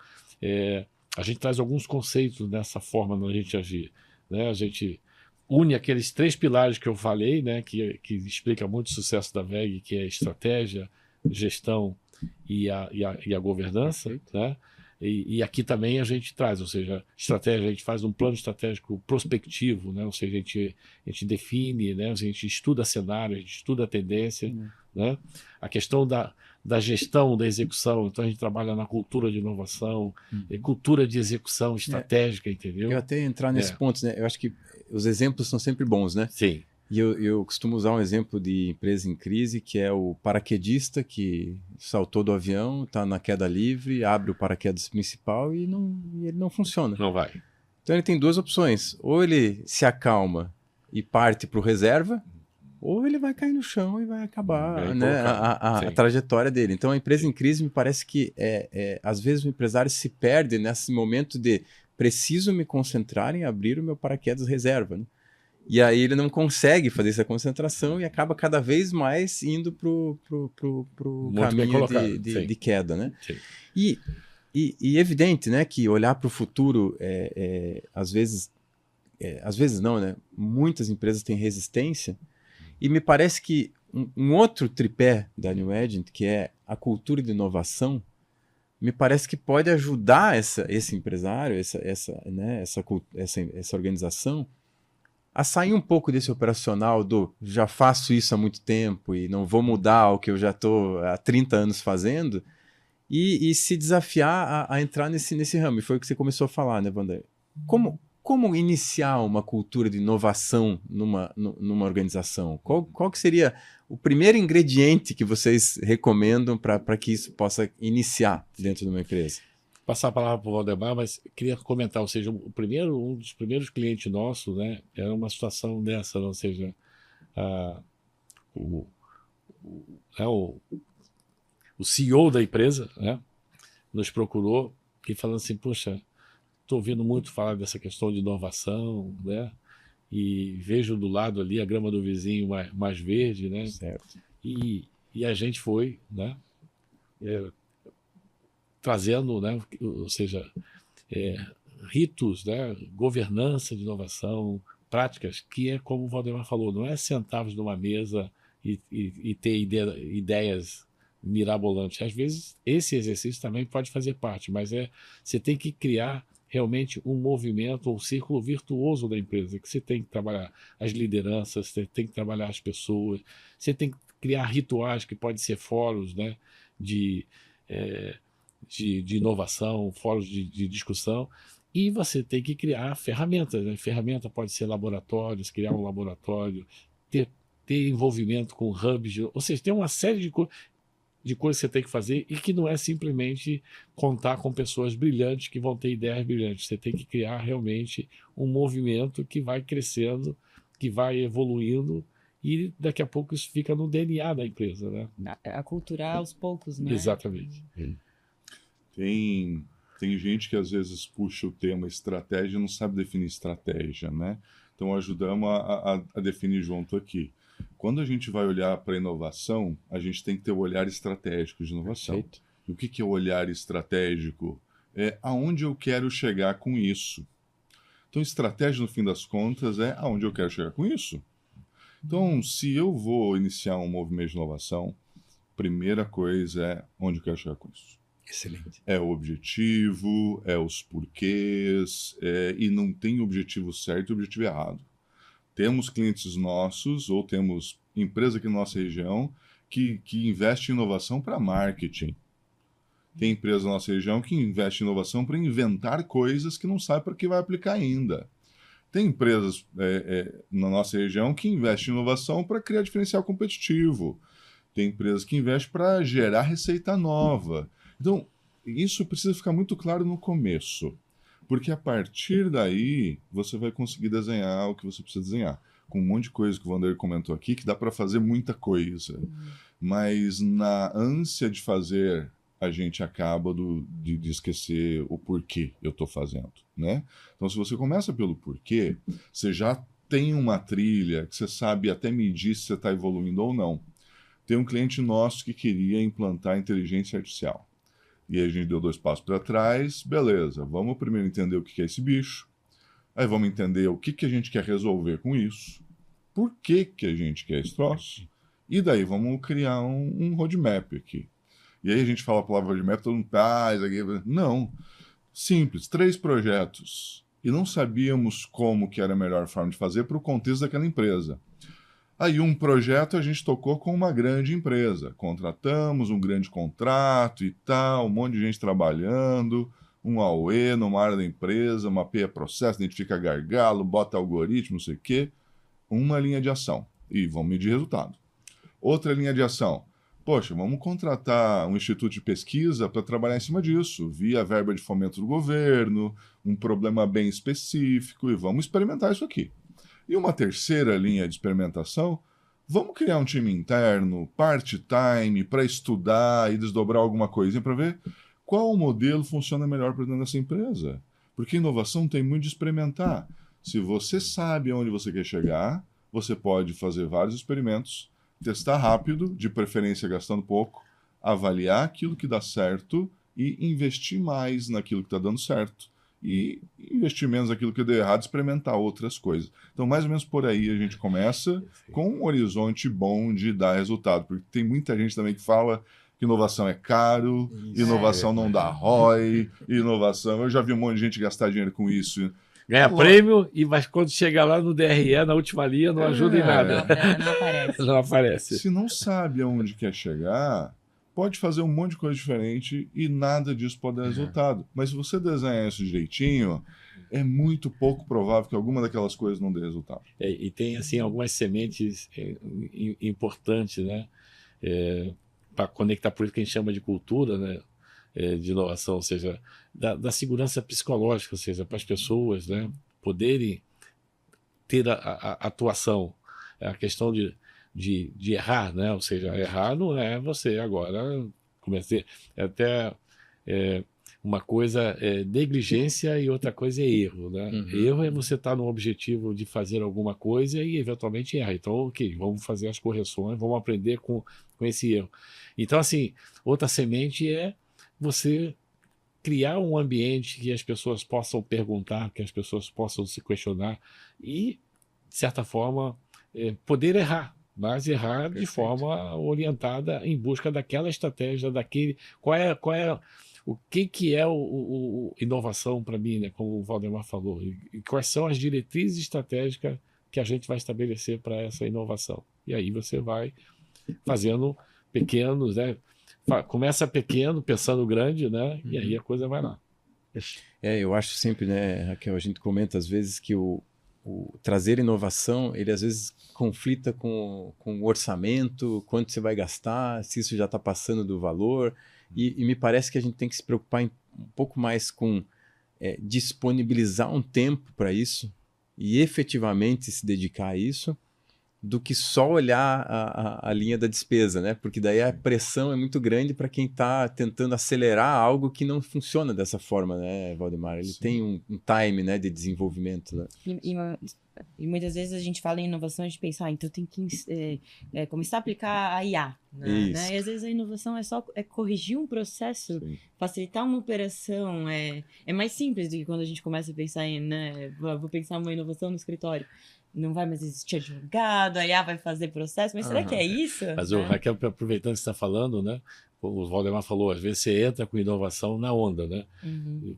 a gente traz alguns conceitos nessa forma da gente agir, né? A gente une aqueles 3 pilares que eu falei, né? Que explica muito o sucesso da WEG, que é estratégia, gestão e a governança, né? E aqui também a gente traz, ou seja, estratégia, a gente faz um plano estratégico prospectivo, né? Ou seja, a gente define, né? A gente estuda cenário, a gente estuda a tendência, né? A questão da gestão, da execução, então a gente trabalha na cultura de inovação, cultura de execução estratégica, entendeu? Eu até entrar nesse ponto, né? Eu acho que os exemplos são sempre bons, né? Sim. E eu costumo usar um exemplo de empresa em crise, que é o paraquedista que saltou do avião, está na queda livre, abre o paraquedas principal e ele não funciona. Não vai. Então ele tem 2 opções. Ou ele se acalma e parte para o reserva, ou ele vai cair no chão e vai acabar, né, a trajetória dele. Então a empresa em crise me parece que às vezes o empresário se perde nesse momento de preciso me concentrar em abrir o meu paraquedas reserva, né? E aí ele não consegue fazer essa concentração e acaba cada vez mais indo pro caminho de queda, né? Sim. E evidente, né, que olhar para o futuro, às vezes não, né? Muitas empresas têm resistência e me parece que um outro tripé da New Agent, que é a cultura de inovação, me parece que pode ajudar esse empresário, essa organização a sair um pouco desse operacional do já faço isso há muito tempo e não vou mudar o que eu já estou há 30 anos fazendo e se desafiar a entrar nesse ramo. E foi o que você começou a falar, né, Wander? Como iniciar uma cultura de inovação numa organização? Qual que seria o primeiro ingrediente que vocês recomendam para que isso possa iniciar dentro de uma empresa? Passar a palavra para o Valdemar, mas queria comentar, ou seja, um dos primeiros clientes nossos, né, era uma situação dessa, ou seja, o CEO da empresa, né, nos procurou e falando assim, poxa, estou ouvindo muito falar dessa questão de inovação, né, e vejo do lado ali a grama do vizinho mais verde, né, certo. E a gente foi, né, trazendo, né, ou seja, ritos, né, governança de inovação, práticas, que é como o Valdemar falou, não é centavos numa mesa e ter ideias mirabolantes. Às vezes esse exercício também pode fazer parte, mas você tem que criar realmente um movimento, um círculo virtuoso da empresa, que você tem que trabalhar as lideranças, você tem que trabalhar as pessoas, você tem que criar rituais que podem ser fóruns, né, de inovação, fóruns de discussão, e você tem que criar ferramentas, né? Ferramenta pode ser laboratórios, criar um laboratório, ter envolvimento com hubs, ou seja, tem uma série de coisas que você tem que fazer e que não é simplesmente contar com pessoas brilhantes que vão ter ideias brilhantes. Você tem que criar realmente um movimento que vai crescendo, que vai evoluindo e daqui a pouco isso fica no DNA da empresa, né? Aculturar aos poucos, né? Exatamente. Tem gente que às vezes puxa o tema estratégia e não sabe definir estratégia, né? Então ajudamos a definir junto aqui. Quando a gente vai olhar para a inovação, a gente tem que ter o olhar estratégico de inovação. Perfeito. E o que é o olhar estratégico? É aonde eu quero chegar com isso. Então, estratégia, no fim das contas, é aonde eu quero chegar com isso. Então, se eu vou iniciar um movimento de inovação, primeira coisa é onde eu quero chegar com isso. Excelente. É o objetivo, é os porquês, e não tem objetivo certo e objetivo errado. Temos clientes nossos ou temos empresa aqui na nossa região que investe em inovação para marketing. Tem empresa na nossa região que investe em inovação para inventar coisas que não sabe para que vai aplicar ainda. Tem empresas na nossa região que investem em inovação para criar diferencial competitivo. Tem empresas que investem para gerar receita nova. Então, isso precisa ficar muito claro no começo, porque a partir daí você vai conseguir desenhar o que você precisa desenhar. Com um monte de coisa que o Wanderley comentou aqui, que dá para fazer muita coisa. Mas na ânsia de fazer, a gente acaba de esquecer o porquê eu estou fazendo, né? Então, se você começa pelo porquê, você já tem uma trilha que você sabe até medir se você está evoluindo ou não. Tem um cliente nosso que queria implantar inteligência artificial. E aí a gente deu 2 passos para trás, beleza, vamos primeiro entender o que é esse bicho, aí vamos entender o que a gente quer resolver com isso, por que a gente quer esse troço, e daí vamos criar um roadmap aqui. E aí a gente fala a palavra roadmap, todo mundo, isso aqui... Não, simples, 3 projetos. E não sabíamos como que era a melhor forma de fazer para o contexto daquela empresa. Aí um projeto a gente tocou com uma grande empresa. Contratamos um grande contrato e tal, um monte de gente trabalhando, um AUE numa área da empresa, mapeia processo, identifica gargalo, bota algoritmo, não sei o quê. Uma linha de ação. E vamos medir resultado. Outra linha de ação. Poxa, vamos contratar um instituto de pesquisa para trabalhar em cima disso, via verba de fomento do governo, um problema bem específico, e vamos experimentar isso aqui. E uma terceira linha de experimentação, vamos criar um time interno, part-time, para estudar e desdobrar alguma coisinha para ver qual modelo funciona melhor para dentro dessa empresa. Porque inovação tem muito de experimentar. Se você sabe onde você quer chegar, você pode fazer vários experimentos, testar rápido, de preferência gastando pouco, avaliar aquilo que dá certo e investir mais naquilo que está dando certo. E investir menos naquilo que deu errado, experimentar outras coisas. Então, mais ou menos por aí a gente começa com um horizonte bom de dar resultado. Porque tem muita gente também que fala que inovação é caro, inovação não dá ROI, inovação... Eu já vi um monte de gente gastar dinheiro com isso. Ganha prêmio, mas quando chega lá no DRE, na última linha, não ajuda em nada. Não aparece. Não aparece. Se não sabe aonde quer chegar, pode fazer um monte de coisa diferente e nada disso pode dar resultado. Mas se você desenhar isso direitinho, é muito pouco provável que alguma daquelas coisas não dê resultado. E tem assim algumas sementes importantes, né? Para conectar por isso que a gente chama de cultura, né? De inovação, ou seja, da segurança psicológica, ou seja, para as pessoas, né, poderem ter a atuação, a questão de errar, né, ou seja, errar não é você agora comecei até uma coisa é negligência e outra coisa é erro, né? Erro é você estar no objetivo de fazer alguma coisa e eventualmente erra. Então, ok, vamos fazer as correções, vamos aprender com esse erro. Então, assim, outra semente é você criar um ambiente que as pessoas possam perguntar, que as pessoas possam se questionar e, de certa forma, poder errar, mas errar de forma orientada em busca daquela estratégia, daquele... O que é inovação para mim, né, como o Waldemar falou, e quais são as diretrizes estratégicas que a gente vai estabelecer para essa inovação. E aí você vai fazendo pequenos, né? Começa pequeno, pensando grande, né? E aí a coisa vai lá. Eu acho sempre, né, Raquel, a gente comenta às vezes que o trazer inovação, ele às vezes conflita com o orçamento, quanto você vai gastar, se isso já está passando do valor, e me parece que a gente tem que se preocupar um pouco mais com disponibilizar um tempo para isso e efetivamente se dedicar a isso, do que só olhar a linha da despesa, né? Porque daí a pressão é muito grande para quem está tentando acelerar algo que não funciona dessa forma, né, Waldemar? Ele tem um time, né, de desenvolvimento, né? E muitas vezes a gente fala em inovação, a gente pensa, então tem que começar a aplicar a IA, né? E às vezes a inovação é só corrigir um processo, facilitar uma operação, é mais simples do que quando a gente começa a pensar em, né, vou pensar uma inovação no escritório. Não vai mais existir advogado, a IA vai fazer processo, mas será que é isso? Mas, Raquel, aproveitando que você está falando, né? O Waldemar falou, às vezes você entra com inovação na onda, né?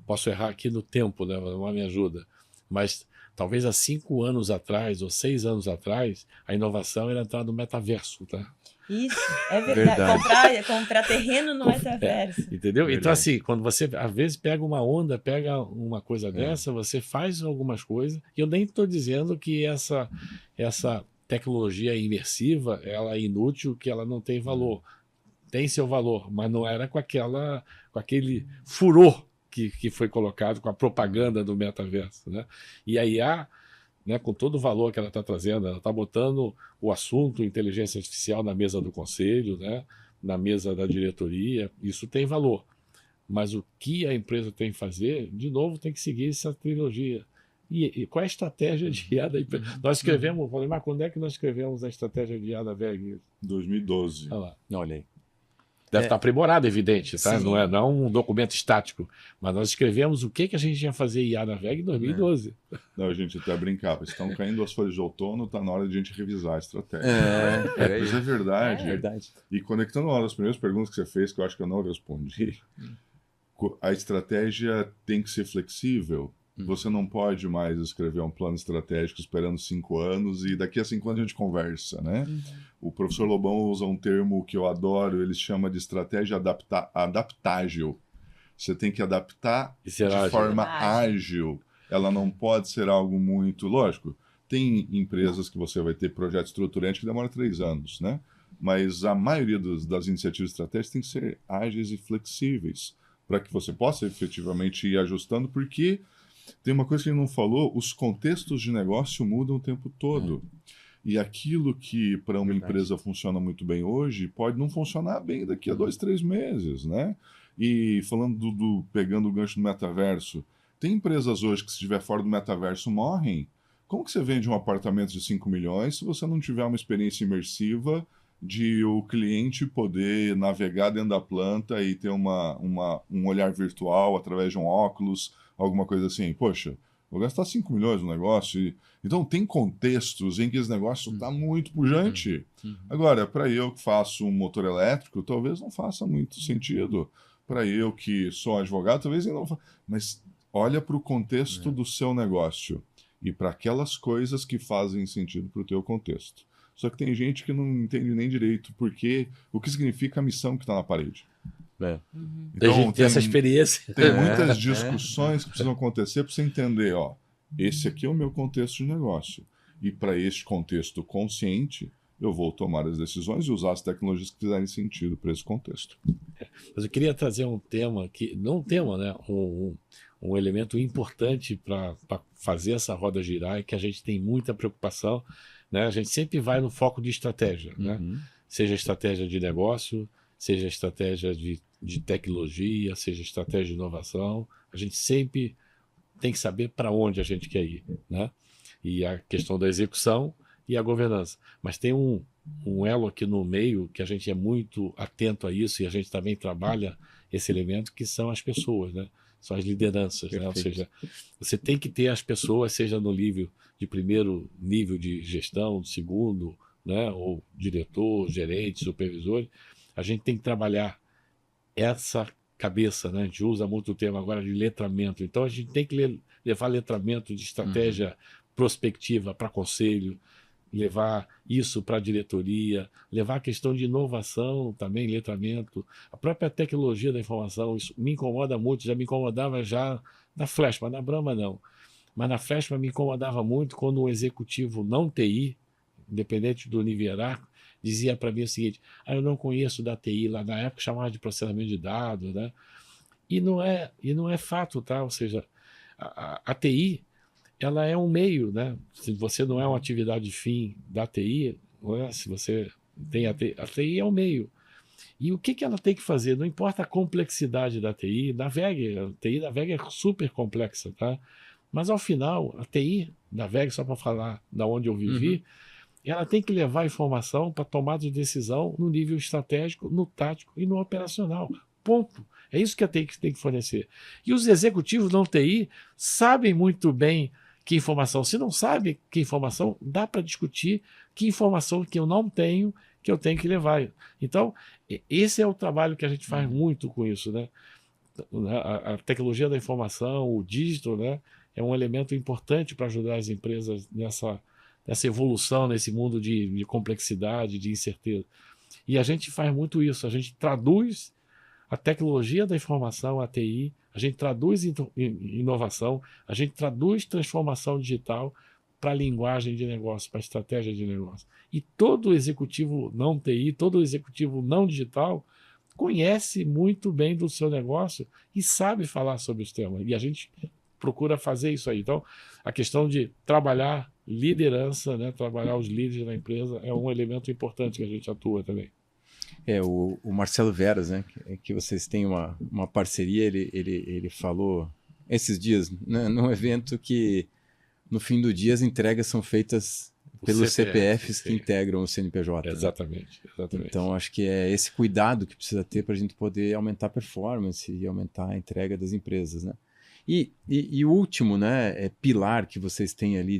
Posso errar aqui no tempo, né? Não me ajuda. Mas Talvez há 5 anos atrás ou 6 anos atrás, a inovação era entrar no metaverso, tá? Isso, é verdade. Comprar terreno no metaverso. Entendeu? Verdade. Então, assim, quando você, às vezes, pega uma onda, pega uma coisa dessa, você faz algumas coisas, e eu nem estou dizendo que essa tecnologia imersiva, ela é inútil, que ela não tem valor. Tem seu valor, mas não era com aquele furor que foi colocado com a propaganda do metaverso, né? E a IA, né, com todo o valor que ela está trazendo, ela está botando o assunto inteligência artificial na mesa do conselho, né, na mesa da diretoria, isso tem valor. Mas o que a empresa tem que fazer, de novo, tem que seguir essa trilogia. E qual é a estratégia de IA da empresa? Nós escrevemos, falei, mas quando é que nós escrevemos a estratégia de IA da VEG? 2012. Olha lá. Olha aí. Deve estar aprimorado, evidente, tá? Sim. Não é um documento estático. Mas nós escrevemos o que a gente ia fazer IA na VEG em 2012. Não, a gente até brincava. Estão caindo as folhas de outono, está na hora de a gente revisar a estratégia. Peraí. Mas é verdade. É verdade. E conectando uma das primeiras perguntas que você fez, que eu acho que eu não respondi, a estratégia tem que ser flexível. Você não pode mais escrever um plano estratégico esperando 5 anos e daqui a 5 anos a gente conversa, né? O professor Lobão usa um termo que eu adoro, ele chama de estratégia adaptágil. Você tem que adaptar E ser de ágil. forma ágil. Ela não pode ser algo muito... Lógico, tem empresas que você vai ter projeto estruturante que demora 3 anos, né? Mas a maioria das iniciativas estratégicas tem que ser ágeis e flexíveis para que você possa efetivamente ir ajustando, porque tem uma coisa que ele não falou, os contextos de negócio mudam o tempo todo. E aquilo que para uma empresa funciona muito bem hoje, pode não funcionar bem daqui a 2, 3 meses, né? E falando pegando o gancho do metaverso, tem empresas hoje que se estiver fora do metaverso morrem. Como que você vende um apartamento de 5 milhões se você não tiver uma experiência imersiva de o cliente poder navegar dentro da planta e ter um olhar virtual através de um óculos, alguma coisa assim? Poxa, vou gastar 5 milhões no negócio. Então, tem contextos em que esse negócio está muito pujante. Agora, para eu que faço um motor elétrico, talvez não faça muito sentido. Para eu que sou advogado, talvez não faça. Mas olha para o contexto do seu negócio e para aquelas coisas que fazem sentido para o teu contexto. Só que tem gente que não entende nem direito o que significa a missão que está na parede. Então, a gente tem essa experiência. Tem muitas discussões que precisam acontecer para você entender, ó, esse aqui é o meu contexto de negócio. E para este contexto consciente, eu vou tomar as decisões e usar as tecnologias que fizerem sentido para esse contexto. Mas eu queria trazer um tema que, não um tema, né? Um elemento importante para fazer essa roda girar e que a gente tem muita preocupação, né? A gente sempre vai no foco de estratégia, né? Seja estratégia de negócio, seja estratégia de tecnologia, seja estratégia de inovação, a gente sempre tem que saber para onde a gente quer ir, né? E a questão da execução e a governança. Mas tem um elo aqui no meio que a gente é muito atento a isso e a gente também trabalha esse elemento, que são as pessoas, né? São as lideranças, né? Ou seja, você tem que ter as pessoas, seja no nível de primeiro nível de gestão, segundo, né? Ou diretor, gerente, supervisor. A gente tem que trabalhar essa cabeça, né? A gente usa muito o termo agora de letramento. Então a gente tem que levar letramento de estratégia prospectiva para conselho, levar isso para a diretoria, levar a questão de inovação também, letramento, a própria tecnologia da informação. Isso me incomoda muito, já me incomodava já na Fleshman, na Brahma não. Mas na Fleshman me incomodava muito quando um executivo não TI, independente do nível hierárquico, dizia para mim o seguinte: eu não conheço da TI, lá na época chamava de processamento de dados, né? E não é fato, tá? Ou seja, a TI, ela é um meio, né? Se você não é uma atividade fim da TI, né? Se você tem a TI é um meio. E o que ela tem que fazer? Não importa a complexidade da TI, a TI da VEG é super complexa, tá? Mas ao final, a TI da VEG, só para falar da onde eu vivi, ela tem que levar a informação para tomada de decisão no nível estratégico, no tático e no operacional. Ponto. É isso que a TI tem que fornecer. E os executivos não TI sabem muito bem que informação. Se não sabe que informação, dá para discutir que informação que eu não tenho, que eu tenho que levar. Então, esse é o trabalho que a gente faz muito com isso, né? A tecnologia da informação, o digital, né? é um elemento importante para ajudar as empresas nessa evolução, nesse mundo de complexidade, de incerteza. E a gente faz muito isso, a gente traduz a tecnologia da informação, a TI, a gente traduz inovação, a gente traduz transformação digital para a linguagem de negócio, para a estratégia de negócio. E todo executivo não TI, todo executivo não digital conhece muito bem do seu negócio e sabe falar sobre os temas. E a gente procura fazer isso aí. Então, a questão de trabalhar liderança, né, trabalhar os líderes da empresa é um elemento importante que a gente atua também. O Marcelo Veras, né, que vocês têm uma parceria, ele falou esses dias, né, num evento que no fim do dia as entregas são feitas pelos CPFs que integram o CNPJ. Exatamente, né? exatamente. Então acho que é esse cuidado que precisa ter para a gente poder aumentar a performance e aumentar a entrega das empresas, né? E o último, né, pilar que vocês têm ali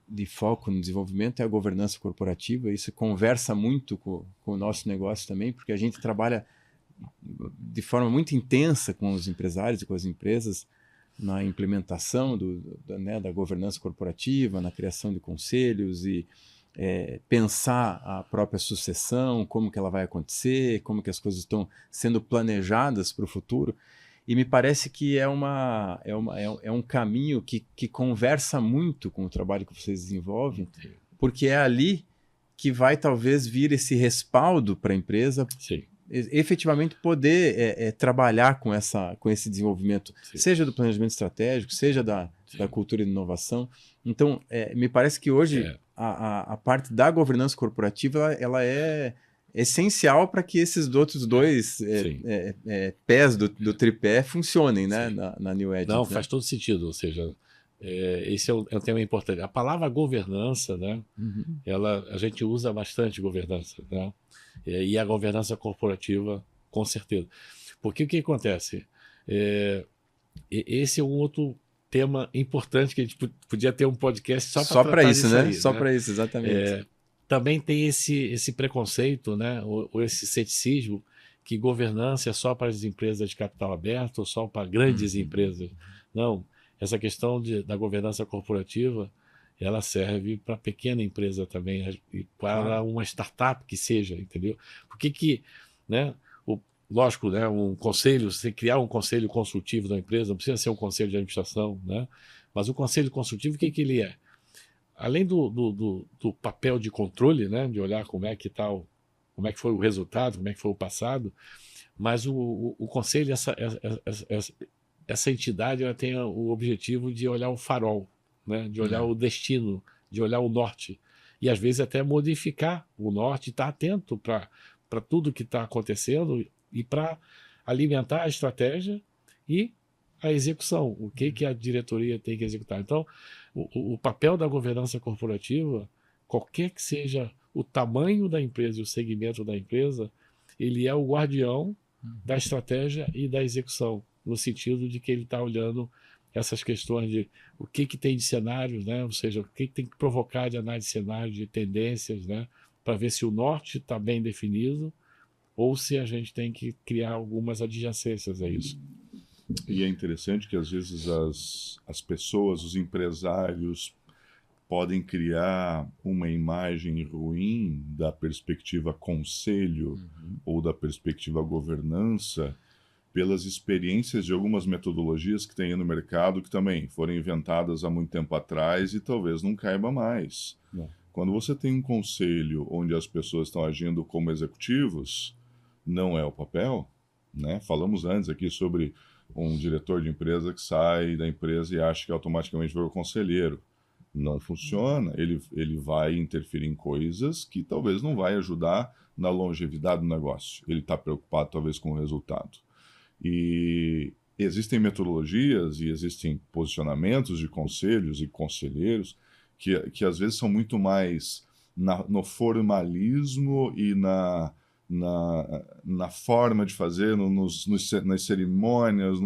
de foco no desenvolvimento é a governança corporativa. Isso conversa muito com o nosso negócio também, porque a gente trabalha de forma muito intensa com os empresários e com as empresas na implementação da governança corporativa, na criação de conselhos e pensar a própria sucessão, como que ela vai acontecer, como que as coisas estão sendo planejadas para o futuro. E me parece que é um caminho que conversa muito com o trabalho que vocês desenvolvem, porque é ali que vai talvez vir esse respaldo para a empresa efetivamente poder trabalhar com esse desenvolvimento, seja do planejamento estratégico, seja da cultura de inovação. Então, me parece que hoje a parte da governança corporativa ela é essencial para que esses outros dois pés do tripé funcionem, né, na New Edge. Não, né? faz todo sentido, ou seja, esse é um tema importante. A palavra governança, né, a gente usa bastante governança, né, e a governança corporativa, com certeza. Porque o que acontece? Esse é um outro tema importante que a gente podia ter um podcast só para isso, né? aí, só né? para isso, exatamente. Também tem esse preconceito, né, ou esse ceticismo que governança é só para as empresas de capital aberto ou só para grandes empresas. Não, essa questão da governança corporativa, ela serve para pequena empresa também, e para uma startup que seja, entendeu? Porque né, lógico, né, um conselho, você criar um conselho consultivo da empresa, não precisa ser um conselho de administração, né? Mas o conselho consultivo, o que ele é? Além do papel de controle, né, de olhar como é que foi o resultado, como é que foi o passado, mas o conselho, essa entidade, ela tem o objetivo de olhar o farol, né, de olhar o destino, de olhar o norte, e às vezes até modificar o norte, estar atento para tudo que está acontecendo e para alimentar a estratégia e a execução, o que a diretoria tem que executar. Então, o papel da governança corporativa, qualquer que seja o tamanho da empresa e o segmento da empresa, ele é o guardião da estratégia e da execução, no sentido de que ele está olhando essas questões de o que tem de cenários, né? Ou seja, o que tem que provocar de análise de cenários, de tendências, né? Para ver se o norte está bem definido ou se a gente tem que criar algumas adjacências a isso. E é interessante que às vezes as pessoas, os empresários, podem criar uma imagem ruim da perspectiva conselho ou da perspectiva governança pelas experiências de algumas metodologias que tem no mercado que também foram inventadas há muito tempo atrás e talvez não caiba mais. Quando você tem um conselho onde as pessoas estão agindo como executivos, não é o papel, né? Falamos antes aqui sobre um diretor de empresa que sai da empresa e acha que automaticamente vai o conselheiro. Não funciona. Ele vai interferir em coisas que talvez não vai ajudar na longevidade do negócio. Ele está preocupado talvez com o resultado. E existem metodologias e existem posicionamentos de conselhos e conselheiros que às vezes são muito mais no formalismo e na forma de fazer, nas cerimônias,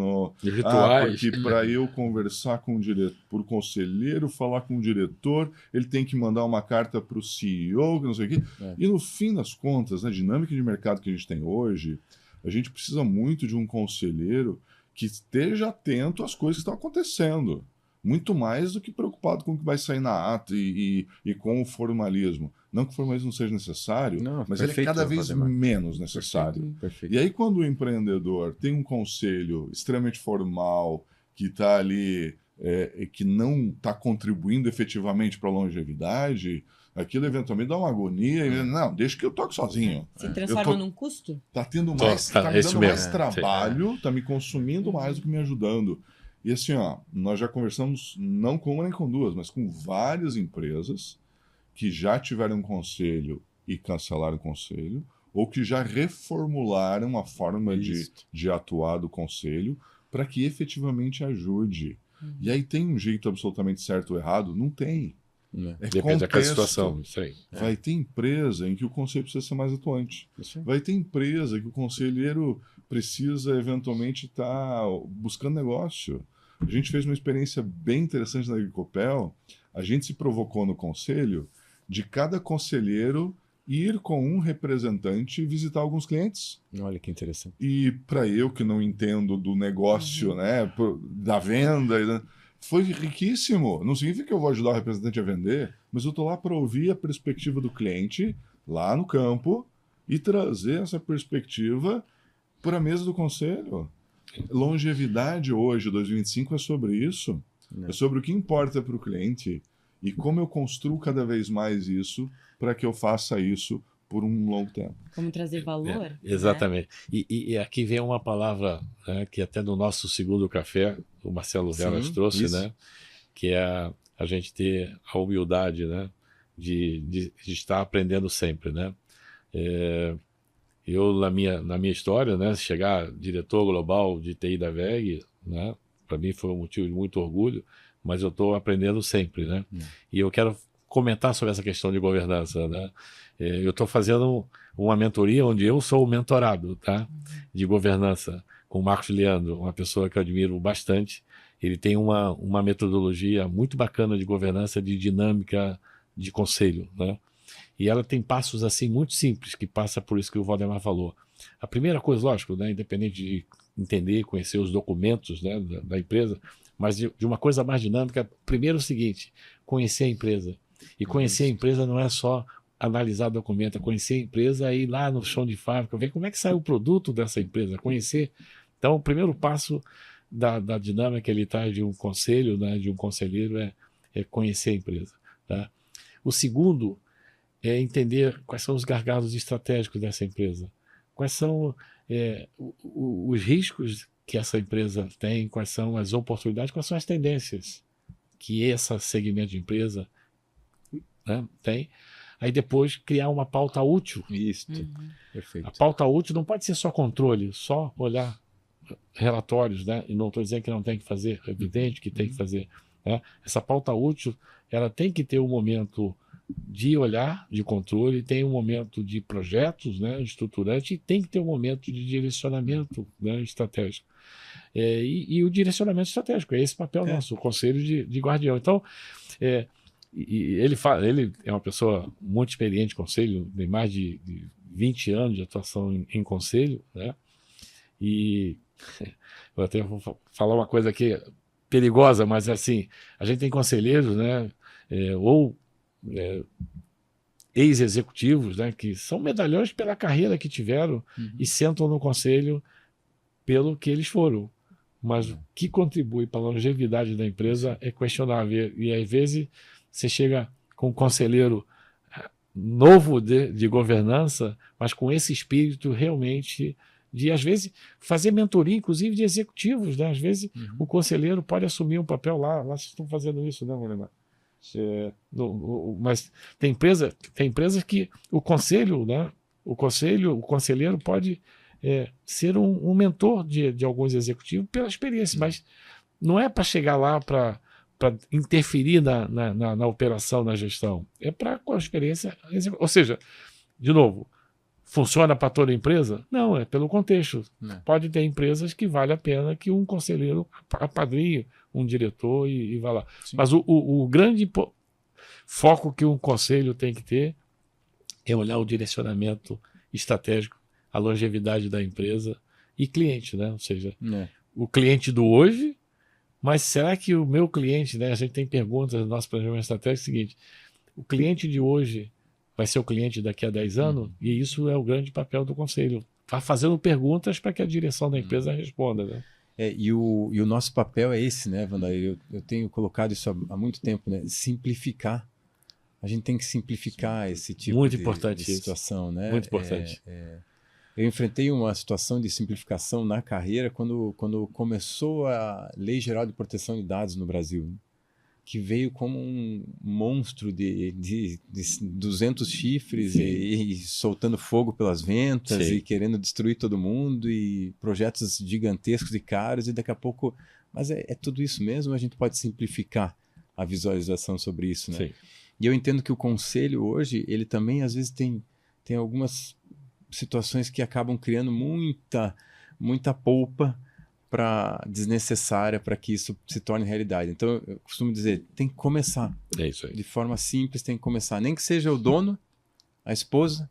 rituais. Porque para eu conversar com o diretor, por conselheiro falar com o diretor, ele tem que mandar uma carta para o CEO, que não sei o quê. E no fim das contas, na dinâmica de mercado que a gente tem hoje, a gente precisa muito de um conselheiro que esteja atento às coisas que estão acontecendo. muito mais do que preocupado com o que vai sair na ata e com o formalismo. Não que o formalismo não seja necessário, Não, mas ele é cada vez menos necessário. Perfeito. E aí, quando o empreendedor tem um conselho extremamente formal, que está ali, que não está contribuindo efetivamente para a longevidade, aquilo eventualmente dá uma agonia. E, não, deixa que eu toque sozinho. Se transforma num custo? Está tendo mais, tá me dando mais trabalho, está me consumindo mais do que me ajudando. E assim, ó, nós já conversamos não com uma nem com duas, mas com várias empresas que já tiveram um conselho e cancelaram o conselho, ou que já reformularam a forma de atuar do conselho para que efetivamente ajude. E aí tem um jeito absolutamente certo ou errado? Não tem. Depende da situação. Isso aí. Vai ter empresa em que o conselho precisa ser mais atuante. Vai ter empresa que o conselheiro precisa eventualmente estar buscando negócio. A gente fez uma experiência bem interessante na Agricopel. A gente se provocou no conselho de cada conselheiro ir com um representante visitar alguns clientes. Olha que interessante. E para eu que não entendo do negócio, né, da venda, foi riquíssimo. Não significa que eu vou ajudar o representante a vender, mas eu estou lá para ouvir a perspectiva do cliente lá no campo e trazer essa perspectiva para a mesa do conselho. Longevidade hoje, 2025, é sobre isso. É sobre o que importa para o cliente e como eu construo cada vez mais isso para que eu faça isso por um longo tempo. Como trazer valor. Exatamente. Né? E aqui vem uma palavra, né, que até no nosso segundo café, o Marcelo Velas trouxe, né, que é a gente ter a humildade, né, de estar aprendendo sempre. Né? Eu, na minha história, né, chegar diretor global de TI da WEG, né, para mim foi um motivo de muito orgulho, mas eu estou aprendendo sempre. Né? E eu quero comentar sobre essa questão de governança. Né? Eu estou fazendo uma mentoria onde eu sou o mentorado, tá? De governança, com o Marcos Leandro, uma pessoa que eu admiro bastante. Ele tem uma metodologia muito bacana de governança, de dinâmica de conselho. Né? E ela tem passos assim muito simples, que passa por isso que o Valdemar falou. A primeira coisa, lógico, né, independente de entender e conhecer os documentos, né, da empresa, mas de uma coisa mais dinâmica, primeiro é o seguinte: conhecer a empresa. E conhecer a empresa não é só analisar documento, é conhecer a empresa, ir lá no chão de fábrica, ver como é que sai o produto dessa empresa, conhecer. Então, o primeiro passo da dinâmica que ele traz de um conselho, né, de um conselheiro, é conhecer a empresa. Tá? O segundo é entender quais são os gargalos estratégicos dessa empresa, quais são os riscos que essa empresa tem, quais são as oportunidades, quais são as tendências que esse segmento de empresa, né, tem. Aí depois criar uma pauta útil. Isso, perfeito. A pauta útil não pode ser só controle, só olhar relatórios, né? E não estou dizendo que não tem que fazer, é evidente que tem que fazer. Né? Essa pauta útil, ela tem que ter um momento de olhar, de controle, tem um momento de projetos, né, estruturante, e tem que ter um momento de direcionamento, né, estratégico. E o direcionamento estratégico, é esse papel nosso, o conselho de guardião. Então, ele é uma pessoa muito experiente em conselho, tem mais de 20 anos de atuação em conselho, né? E eu até vou falar uma coisa aqui perigosa, mas assim, a gente tem conselheiros, né, ex-executivos, né, que são medalhões pela carreira que tiveram e sentam no conselho pelo que eles foram. Mas o que contribui para a longevidade da empresa é questionável. E às vezes você chega com um conselheiro novo de governança, mas com esse espírito realmente de, às vezes, fazer mentoria, inclusive de executivos. Né? Às vezes o conselheiro pode assumir um papel lá vocês estão fazendo isso, né, Valdemar? Mas tem empresas que o conselho, né, o conselheiro pode ser um mentor de alguns executivos pela experiência, mas não é para chegar lá para interferir na operação, na gestão, é para com a experiência, ou seja, de novo, funciona para toda empresa? Não, é pelo contexto. Pode ter empresas que vale a pena que um conselheiro apadrinhe um diretor e vá lá. Sim. Mas o grande foco que um conselho tem que ter é olhar o direcionamento estratégico, a longevidade da empresa e cliente, né? Ou seja, o cliente do hoje, Mas será que o meu cliente, né? A gente tem perguntas no nosso planejamento estratégico, é o seguinte: o cliente de hoje vai ser o cliente daqui a 10 anos? E isso é o grande papel do conselho. Tá fazendo perguntas para que a direção da empresa responda, né? E o nosso papel é esse, né, Wandair? Eu tenho colocado isso há muito tempo, né? Simplificar. A gente tem que simplificar esse tipo Muito de importante situação, né? Muito importante. Eu enfrentei uma situação de simplificação na carreira quando começou a Lei Geral de Proteção de Dados no Brasil, né? Que veio como um monstro de 200 chifres e soltando fogo pelas ventas Sim. e querendo destruir todo mundo e projetos gigantescos e caros, e daqui a pouco... Mas é tudo isso mesmo? A gente pode simplificar a visualização sobre isso, né? Sim. E eu entendo que o conselho hoje, ele também às vezes tem algumas situações que acabam criando muita polpa desnecessária para que isso se torne realidade. Então, eu costumo dizer, tem que começar. É isso aí. De forma simples, tem que começar. Nem que seja o dono, a esposa,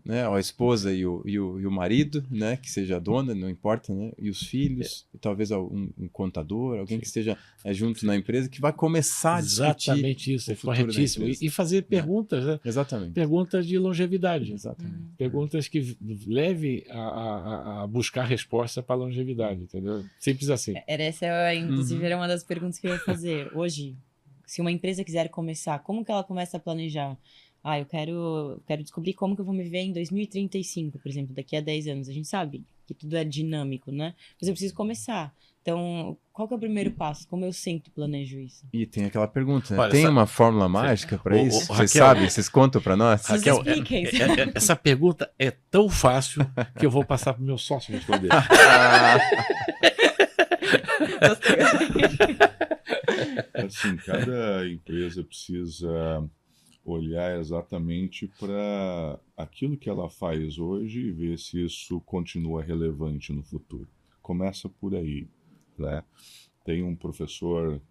né? Ou a esposa e o marido, né? Que seja a dona, não importa, né? E os filhos, e talvez um contador, alguém que esteja junto na empresa, que vai começar a discutir. Exatamente isso, é corretíssimo. E fazer perguntas, né? Exatamente. Perguntas de longevidade. Exatamente. Perguntas que levem a buscar resposta para a longevidade, entendeu? Simples assim. Inclusive, era uma das perguntas que eu ia fazer. Hoje, se uma empresa quiser começar, como que ela começa a planejar? Eu quero descobrir como que eu vou me ver em 2035, por exemplo, daqui a 10 anos. A gente sabe que tudo é dinâmico, né? Mas eu preciso começar. Então, qual que é o primeiro passo? Como eu sempre planejo isso? E tem aquela pergunta, né? Olha, tem uma fórmula mágica para isso? Raquel, Vocês sabem? Vocês contam para nós? Raquel, expliquem. essa pergunta é tão fácil que eu vou passar para o meu sócio responder. Assim, cada empresa precisa olhar exatamente para aquilo que ela faz hoje e ver se isso continua relevante no futuro. Começa por aí, né? Tem um professor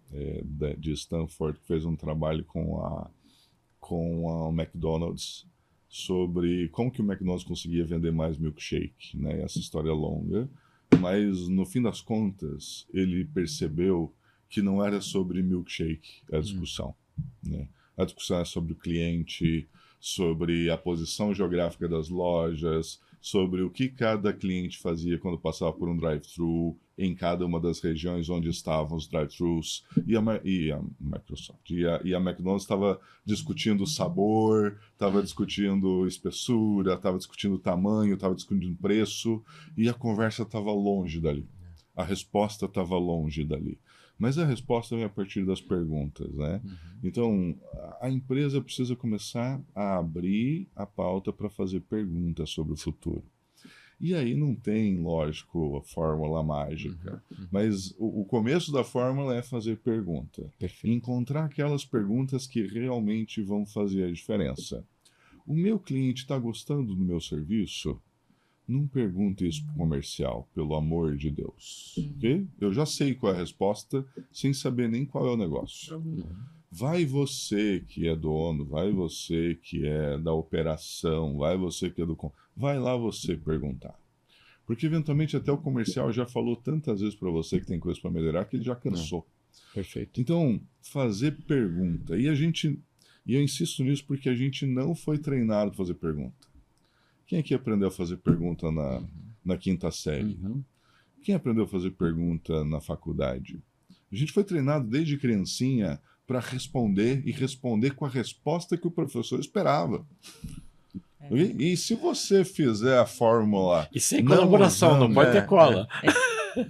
de Stanford que fez um trabalho com a McDonald's sobre como que o McDonald's conseguia vender mais milkshake, né? Essa história é longa, mas no fim das contas ele percebeu que não era sobre milkshake a discussão, né? A discussão é sobre o cliente, sobre a posição geográfica das lojas, sobre o que cada cliente fazia quando passava por um drive-thru em cada uma das regiões onde estavam os drive-thrus. E a Microsoft. E a McDonald's estava discutindo sabor, estava discutindo espessura, estava discutindo tamanho, estava discutindo preço, e a conversa estava longe dali. A resposta estava longe dali. Mas a resposta vem a partir das perguntas, né? Então, a empresa precisa começar a abrir a pauta para fazer perguntas sobre o futuro. E aí não tem, lógico, a fórmula mágica. Mas o começo da fórmula é fazer pergunta. Perfeito. Encontrar aquelas perguntas que realmente vão fazer a diferença. O meu cliente está gostando do meu serviço? Não pergunte isso para o comercial, pelo amor de Deus. Okay? Eu já sei qual é a resposta, sem saber nem qual é o negócio. Vai você que é dono, vai você que é da operação, vai você que é do... Vai lá você perguntar. Porque eventualmente até o comercial já falou tantas vezes para você que tem coisa para melhorar que ele já cansou. Perfeito. Então, fazer pergunta. E eu insisto nisso porque a gente não foi treinado para fazer pergunta. Quem aqui aprendeu a fazer pergunta na quinta série? Quem aprendeu a fazer pergunta na faculdade? A gente foi treinado desde criancinha para responder e responder com a resposta que o professor esperava. E se você fizer a fórmula... E sem colaboração, não pode ter cola.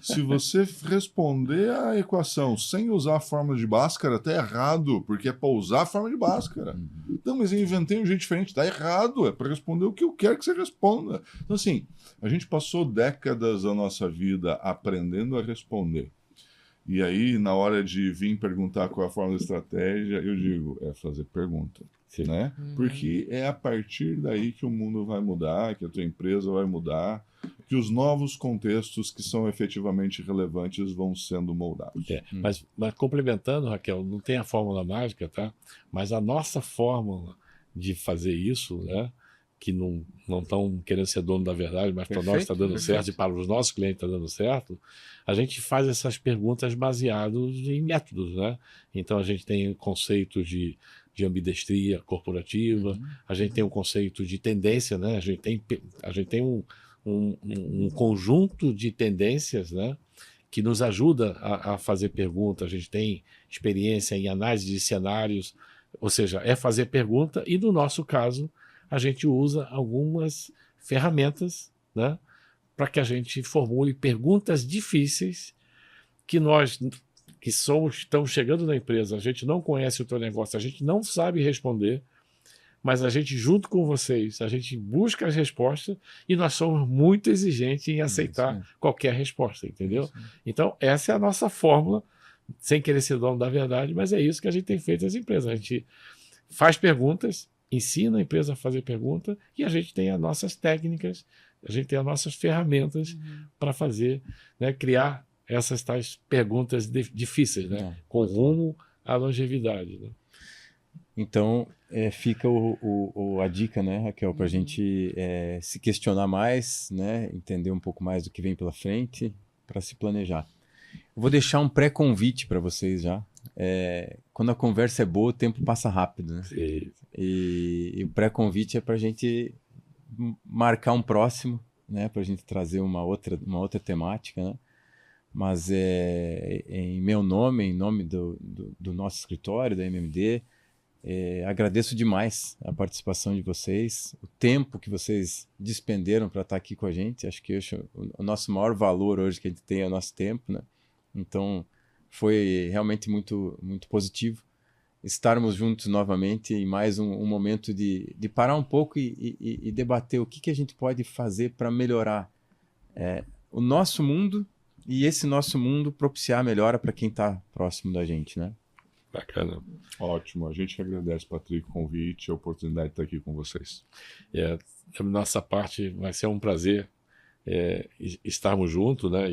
Se você responder a equação sem usar a fórmula de Bhaskara, tá errado, porque é para usar a fórmula de Bhaskara. Não, mas eu inventei um jeito diferente, tá errado, é para responder o que eu quero que você responda. Então, assim, a gente passou décadas da nossa vida aprendendo a responder. E aí, na hora de vir perguntar qual é a fórmula de estratégia, eu digo, é fazer pergunta. Né? Porque é a partir daí que o mundo vai mudar, que a tua empresa vai mudar, que os novos contextos que são efetivamente relevantes vão sendo moldados. Mas complementando, Raquel, não tem a fórmula mágica, tá? Mas a nossa fórmula de fazer isso, né, que não estão querendo ser dono da verdade, mas para nós está dando certo e para os nossos clientes está dando certo, a gente faz essas perguntas baseadas em métodos, né? Então a gente tem conceitos de ambidestria corporativa, a gente tem um conceito de tendência, né? A gente tem um conjunto de tendências, né, que nos ajuda a fazer perguntas. A gente tem experiência em análise de cenários, ou seja, é fazer pergunta, e no nosso caso a gente usa algumas ferramentas, né, para que a gente formule perguntas difíceis que nós que estamos chegando na empresa, a gente não conhece o teu negócio, a gente não sabe responder, mas a gente, junto com vocês, a gente busca as respostas e nós somos muito exigentes em aceitar qualquer resposta, entendeu? Então, essa é a nossa fórmula, sem querer ser dono da verdade, mas é isso que a gente tem feito nas empresas. A gente faz perguntas, ensina a empresa a fazer pergunta e a gente tem as nossas técnicas, a gente tem as nossas ferramentas para fazer, né, criar essas tais perguntas difíceis, né, com rumo à longevidade, né? Então, fica a dica, né, Raquel, para a gente se questionar mais, né, entender um pouco mais do que vem pela frente, para se planejar. Eu vou deixar um pré-convite para vocês já. Quando a conversa é boa, o tempo passa rápido, né? Sim. E o pré-convite é para a gente marcar um próximo, né, para a gente trazer uma outra temática, né? Mas em meu nome, em nome do nosso escritório, da MMD, agradeço demais a participação de vocês, o tempo que vocês despenderam para estar aqui com a gente. Acho que o nosso maior valor hoje que a gente tem é o nosso tempo, né? Então, foi realmente muito, muito positivo estarmos juntos novamente em mais um momento de parar um pouco e debater o que a gente pode fazer para melhorar o nosso mundo e esse nosso mundo propiciar a melhora para quem está próximo da gente, né? Bacana. Ótimo. A gente agradece, Patrick, o convite e a oportunidade de estar aqui com vocês. Da nossa parte, vai ser um prazer estarmos juntos, né?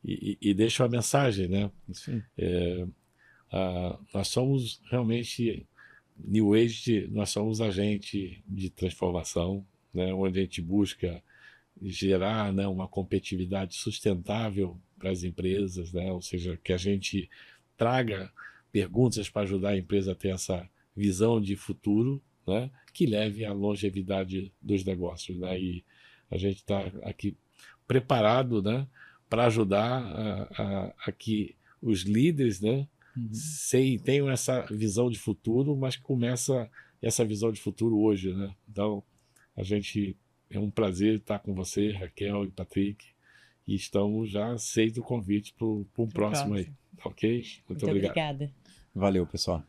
E deixo a mensagem, né? Sim. Nós somos realmente New Age, nós somos agente de transformação, né? Onde a gente busca gerar, né, uma competitividade sustentável para as empresas, né? Ou seja, que a gente traga perguntas para ajudar a empresa a ter essa visão de futuro, né, que leve à longevidade dos negócios, né? E a gente está aqui preparado, né, para ajudar a que os líderes, né, tenham essa visão de futuro, mas começa essa visão de futuro hoje, né? Então, é um prazer estar com você, Raquel e Patrick, e estamos já aceito o convite para um próximo aí, ok? Muito obrigado. Obrigada. Valeu, pessoal.